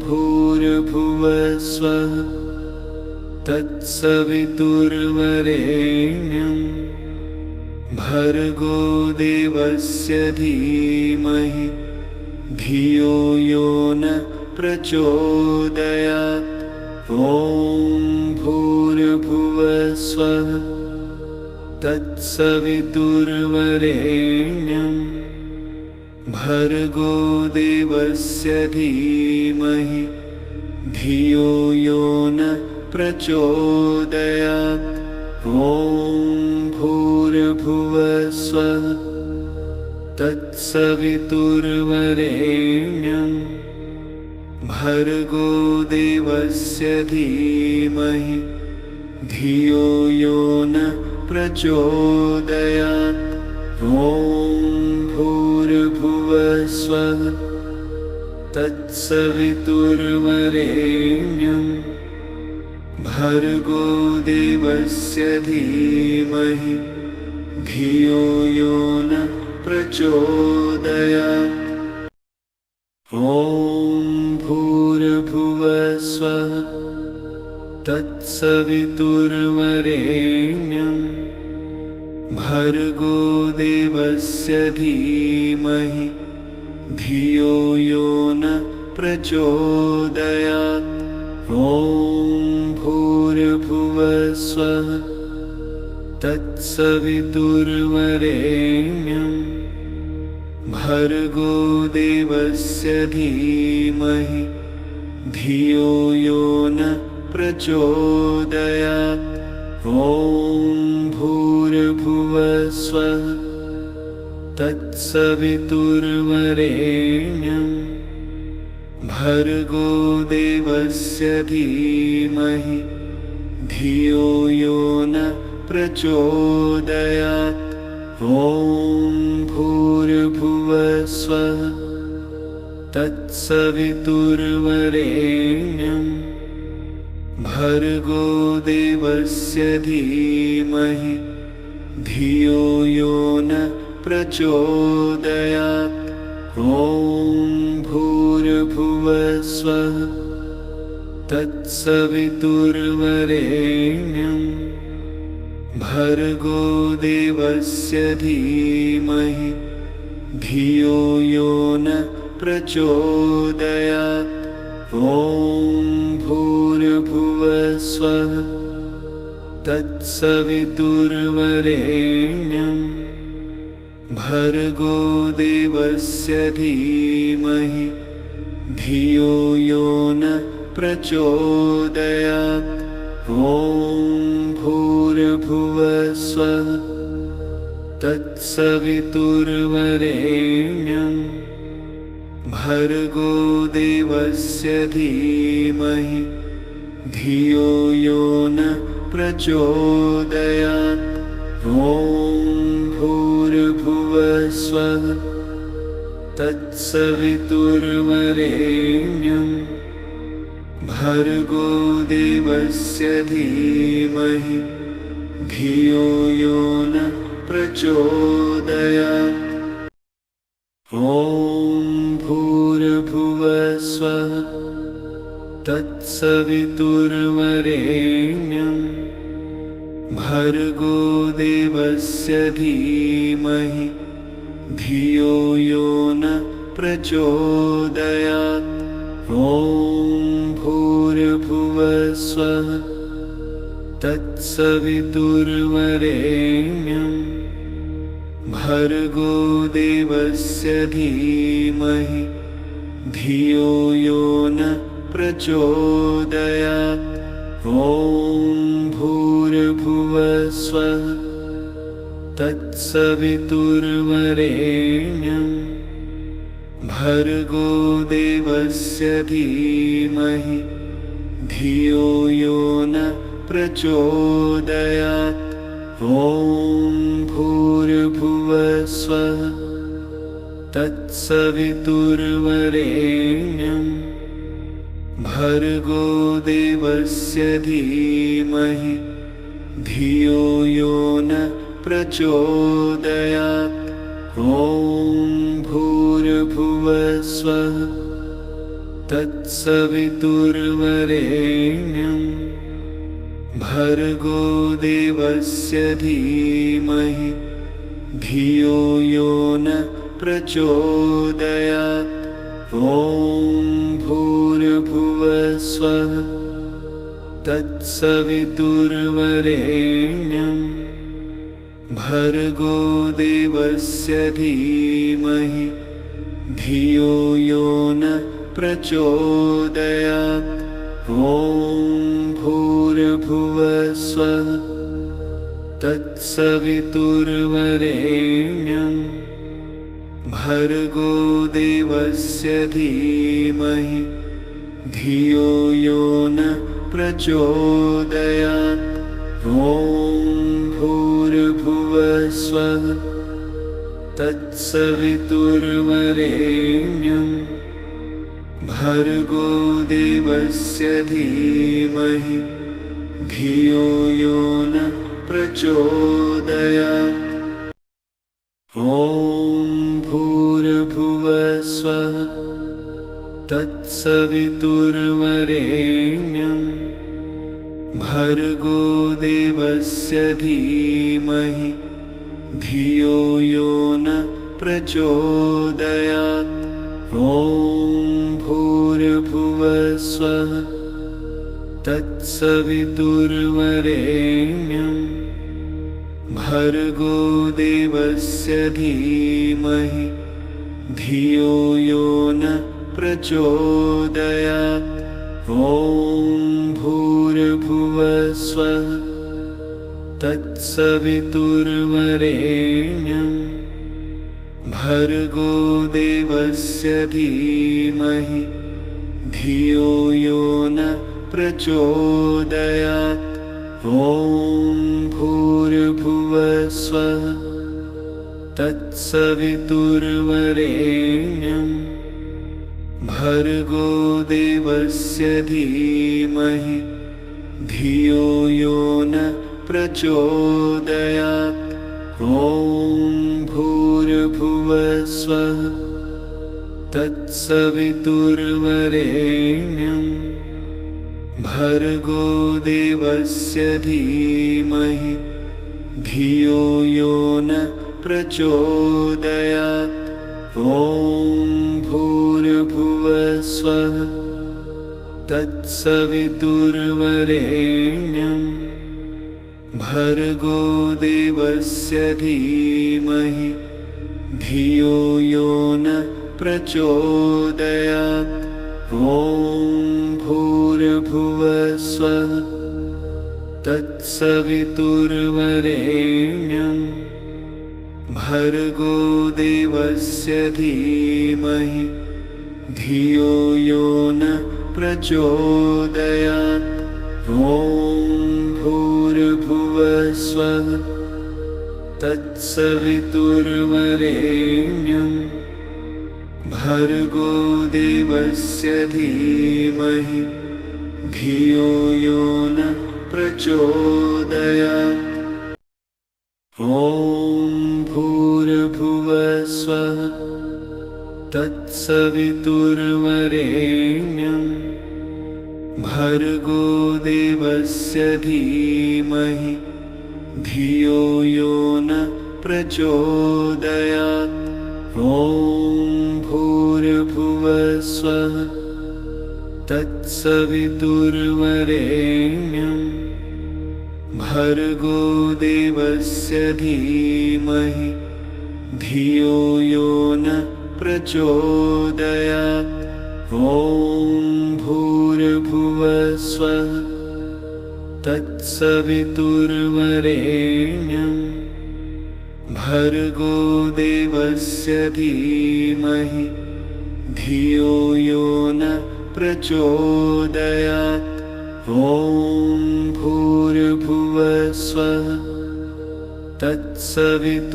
भूर्भुवस्वः तत्सवितुर्वरेण्यं भर्गो देवस्य धीमहि धियो यो न प्रचोदयात्। ॐ भूर्भुवस्वः तत्सवितुर्वरेण्यं भर्गो देवस्य धीमहि धियो यो न प्रचोदयात्। ॐ भूर्भुवस्वः तत्सवितुर्वरेण्यं भर्गो देवस्य धीमहि धियो यो न प्रचोदयात्। ॐ भूर्भुवस्वः तत्सवितुर्वरेण्यं भर्गो देवस्य धीमहि धियो यो न प्रचोदयात्। ॐ भूर्भुवस्वः तत्सवितुर्वरेण्यं भर्गो देवस्य धीमहि धियो यो न प्रचोदयात्। ॐ भूर्भुवस्वः तत्सवितुर्वरेण्यं भर्गो देवस्य धीमहि धियो यो न प्रचोदयात्। ॐ भूर्भुवस्वः तत्सवितुर्वरेण्यं भर्गो देवस्य धीमहि धियो यो न प्रचोदयात्। ॐ भूर्भुवस्वः तत्सवितुर्वरेण्यं भर्गो देवस्य धीमहि धियो यो न प्रचोदयात्। ॐ भूर्भुवस्वः तत्सवितुर्वरेण्यं भर्गो देवस्य धीमहि धियो यो न प्रचोदयात्। ॐ भूर्भुवस्वः तत्सवितुर्वरेण्यं भर्गो देवस्य धीमहि धियो यो न प्रचोदयात्। ॐ भूर्भुवस्वः तत्सवितुर्वरेण्यं भर्गो देवस्य धीमहि धियो यो न प्रचोदयात्। ॐ भूर्भुवस्वः तत्सवितुर्वरेण्यं भर्गो देवस्य धीमहि धियो यो न प्रचोदयात्। ॐ भूर्भुवस्वः तत्सवितुर्वरेण्यं भर्गो देवस्य धीमहि धियो यो न प्रचोदयात्। ॐ भूर्भुवस्वः तत्सवितुर्वरेण्यं भर्गो देवस्य धीमहि धियो यो न प्रचोदयात्। ॐ भूर्भुवस्वः तत्सवितुर्वरेण्यं भर्गो देवस्य धीमहि धियो यो न प्रचोदयात्। ॐ भूर्भुवस्वः तत्सवितुर्वरेण्यं भर्गो देवस्य धीमहि धियो यो न प्रचोदयात्। ॐ भूर्भुवस्वः तत्सवितुर्वरेण्यं भर्गो देवस्य धीमहि धियो यो न प्रचोदयात्। ॐ भूर्भुवस्वः तत्सवितुर्वरेण्यं भर्गो देवस्य धीमहि धियो यो न प्रचोदयात्। ॐ भूर्भुवस्वः तत्सवितुर्वरेण्यं भर्गो देवस्य धीमहि धियो यो न प्रचोदयात्। ॐ भूर्भुवस्वः तत्सवितुर्वरेण्यं भर्गो देवस्य धीमहि धियो यो न प्रचोदयात्। ॐ भूर्भुवस्वः तत्सवितुर्वरेण्यं भर्गो देवस्य धीमहि धियो यो न प्रचोदयात्। ॐ भूर्भुवस्वः तत्सवितुर्वरेण्यं भर्गो देवस्य धीमहि धियो यो न प्रचोदयात्। ॐ भूर्भुवस्वः तत्सवितुर्वरेण्यं भर्गो देवस्य धीमहि धियो यो न प्रचोदयात्। ॐ भूर्भुवस्वः तत्सवितुर्वरेण्यं भर्गो देवस्य धीमहि धियो यो न प्रचोदयात्। ॐ भूर्भुवस्वः तत्सवितुर्वरेण्यं भर्गो देवस्य धीमहि धियो यो न प्रचोदयात्। ॐ भूर्भुवस्वः तत्सवितुर्वरेण्यं भर्गो देवस्य धीमहि धियो यो न प्रचोदयात्। ॐ भूर्भुवस्वः तत्सवितुर्वरेण्यं भर्गो देवस्य धीमहि धियो यो न प्रचोदयात्। ॐ भूर्भुवस्वः तत्सवितुर्वरेण्यं भर्गो देवस्य धीमहि धियो यो न प्रचोदयात्। ॐ भूर्भुवस्वः तत्सवितुर्वरेण्यं भर्गो देवस्य धीमहि धियो यो न प्रचोदयात्। ॐ भूर्भुवस्वः तत्सवितुर्वरेण्यं भर्गो देवस्य धीमहि धियो यो न प्रचोदयात्। ॐ भूर्भुवस्वः तत्सवितुर्वरेण्यं भर्गो देवस्य धीमहि धियो यो न प्रचोदयात्। ॐ भूर्भुवस्वः तत्सवितुर्वरेण्यं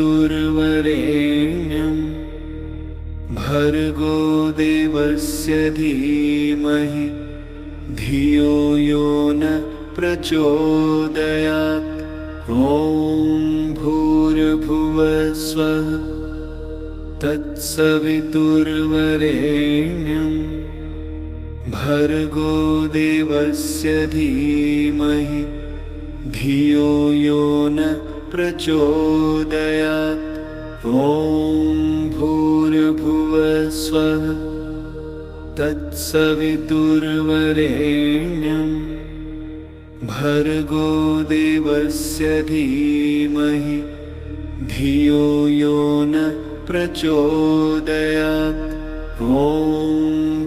भर्गो देवस्य धीमहि धियो यो न प्रचोदयात्। ॐ भूर्भुवः स्वः तत्सवितुर्वरेण्यं भर्गो देवस्य धीमहि धियो यो न प्रचोदयात्। ॐ भूर्भुवः स्वः तत्सवितुर्वरेण्यं भर्गो देवस्य धीमहि धियो यो न प्रचोदयात्। ॐ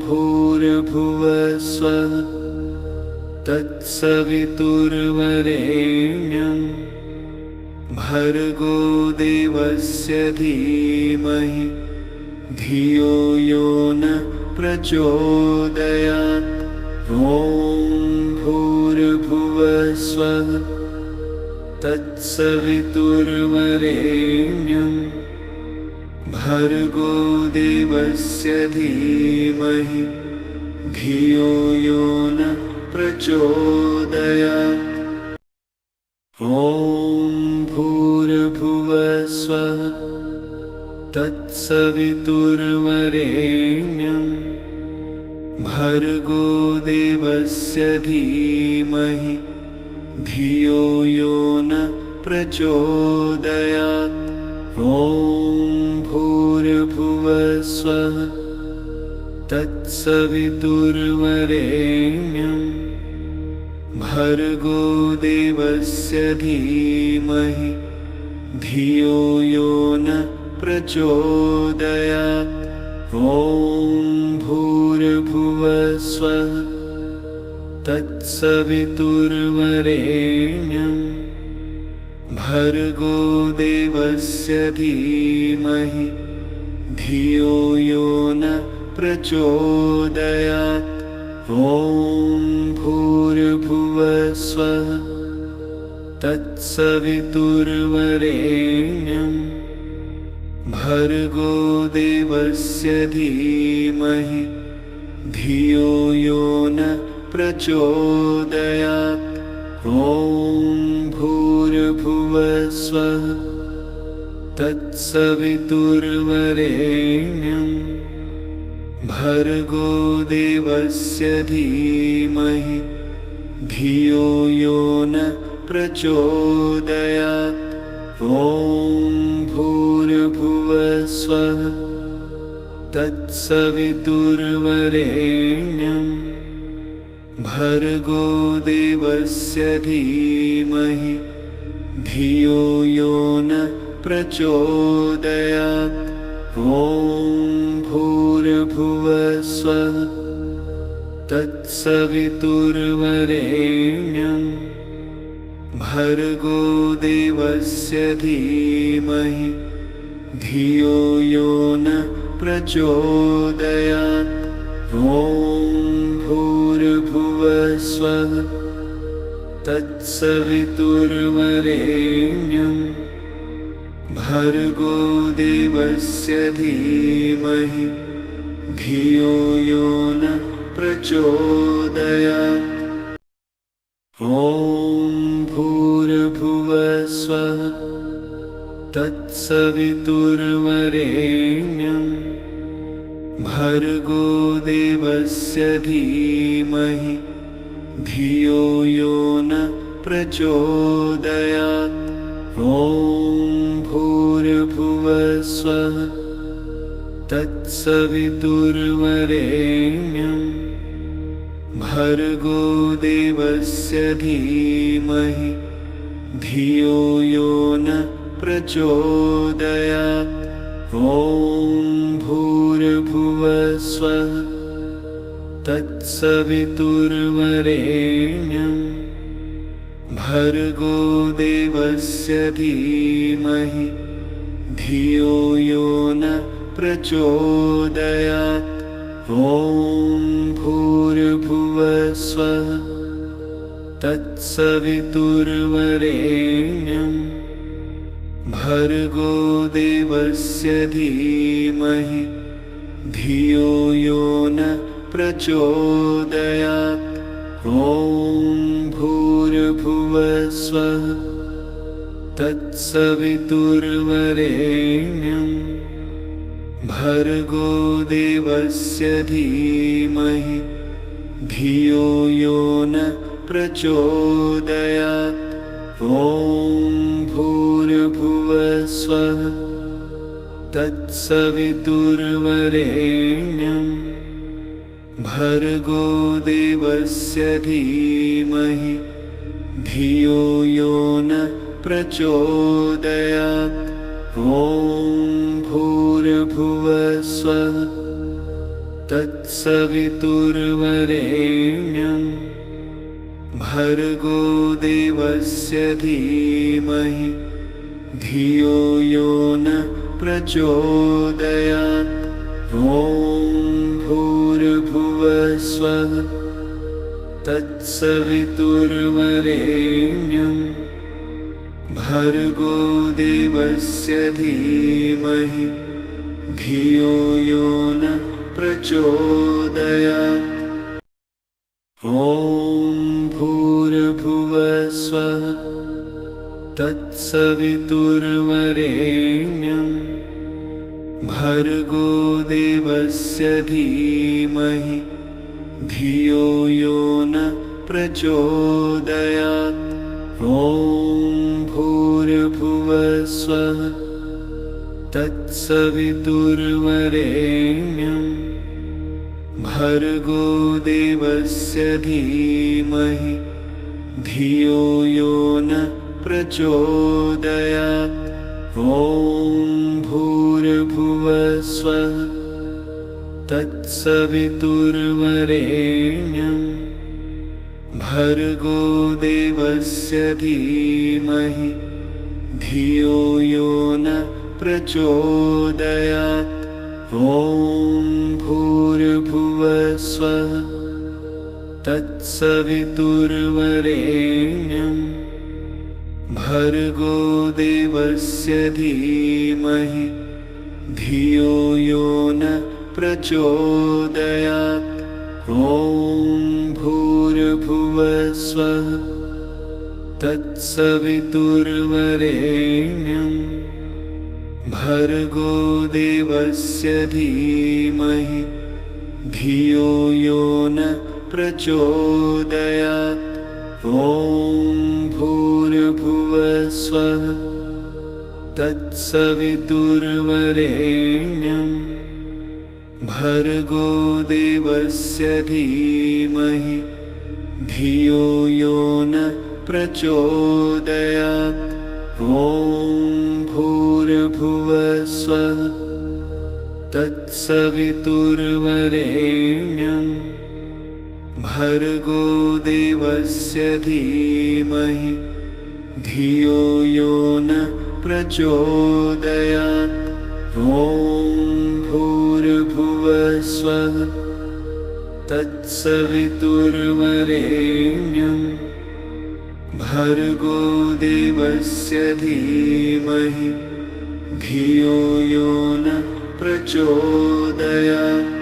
भूर्भुवः स्वः तत्सवितुर्वरेण्यं भर्गो देवस्य धीमहि धियो यो न प्रचोदयात्। ॐ भूर्भुवः स्वः तत्सवितुर्वरेण्यं भर्गो देवस्य धीमहि धियो यो न प्रचोदयात्। ॐ भूर्भुवः स्वः तत्सवितुर्वरेण्यं भर्गो देवस्य धीमहि धियो यो न प्रचोदयात्। ॐ भूर्भुवः स्वः तत्सवितुर्वरेण्यं भर्गो देवस्य धीमहि धियो यो न प्रचोदयात्। ॐ भूर्भुवः स्वः तत्सवितुर्वरेण्यं भर्गो देवस्य धीमहि धियो यो न प्रचोदयात्। ॐ भूर्भुवः स्वः तत्सवितुर्वरेण्यं भर्गो देवस्य धीमहि धियो यो न प्रचोदयात्। ॐ भूर्भुवः स्वः तत्सवितुर्वरेण्यं भर्गो देवस्य धीमहि धियो यो न प्रचोदयात्। ॐ भूर्भुवः स्वः तत्सवितुर्वरेण्यं भर्गो देवस्य धीमहि धियो यो न प्रचोदयात्। ॐ भूर्भुवः स्वः तत्सवितुर्वरेण्यं भर्गो देवस्य धीमहि धियो यो न प्रचोदयात्। ॐ भूर्भुवः स्वः तत्सवितुर्वरेण्यं भर्गो देवस्य धीमहि धियो यो न प्रचोदयात्। ॐ भूर्भुवः स्वः तत्सवितुर्वरेण्यं भर्गो देवस्य धीमहि धियो यो न प्रचोदयात्। ॐ भूर्भुवः स्वः तत्सवितुर्वरेण्यं भर्गो देवस्य धीमहि धियो यो न प्रचोदयात्। ॐ भूर्भुवः स्वः तत्सवितुर्वरेण्यं भर्गो देवस्य धीमहि धियो यो न प्रचोदयात्। ॐ भूर्भुवः स्वः तत्सवितुर्वरेण्यं भर्गो देवस्य धीमहि धियो यो न प्रचोदयात्। ॐ भूर्भुवः स्वः तत्सवितुर्वरेण्यं भर्गो देवस्य धीमहि धियो यो न प्रचोदयात्। ॐ भूर्भुवः स्वः तत्सवितुर्वरेण्यं भर्गो देवस्य धीमहि धियो यो न प्रचोदयात्। ॐ भूर्भुवः स्वः तत्सवितुर्वरेण्यं भर्गो देवस्य धीमहि धियो यो न प्रचोदयात्। ॐ भूर्भुवः स्वः तत्सवितुर्वरेण्यं भर्गो देवस्य धीमहि धियो यो न प्रचोदयात्। ॐ भूर्भुवः स्वः तत्सवितुर्वरेण्यं भर्गो देवस्य धीमहि धियो यो न प्रचोदयात्। ॐ भूर्भुवः स्वः तत्सवितुर्वरेण्यं भर्गो देवस्य धीमहि धियो यो न प्रचोदयात्। ॐ भूर्भुवः स्वः तत्सवितुर्वरेण्यं भर्गो देवस्य धीमहि धियो यो न प्रचोदयात्। ॐ भूर्भुवः स्वः तत्सवितुर्वरेण्यं भर्गो देवस्य धीमहि धियो यो न प्रचोदयात्। ॐ भूर्भुवः स्वः तत्सवितुर्वरेण्यं भर्गो देवस्य धीमहि धियो यो न प्रचोदयात्। ॐ भूर्भुवः स्वः तत्सवितुर्वरेण्यं भर्गो देवस्य धीमहि धियो यो न प्रचोदयात्। ॐ भूर्भुवः स्वः तत्सवितुर्वरेण्यं भर्गो देवस्य धीमहि धियो यो न प्रचोदयात्। ॐ भूर्भुवः स्वः तत्सवितुर्वरेण्यं भर्गो देवस्य धीमहि धियो यो न प्रचोदयात्।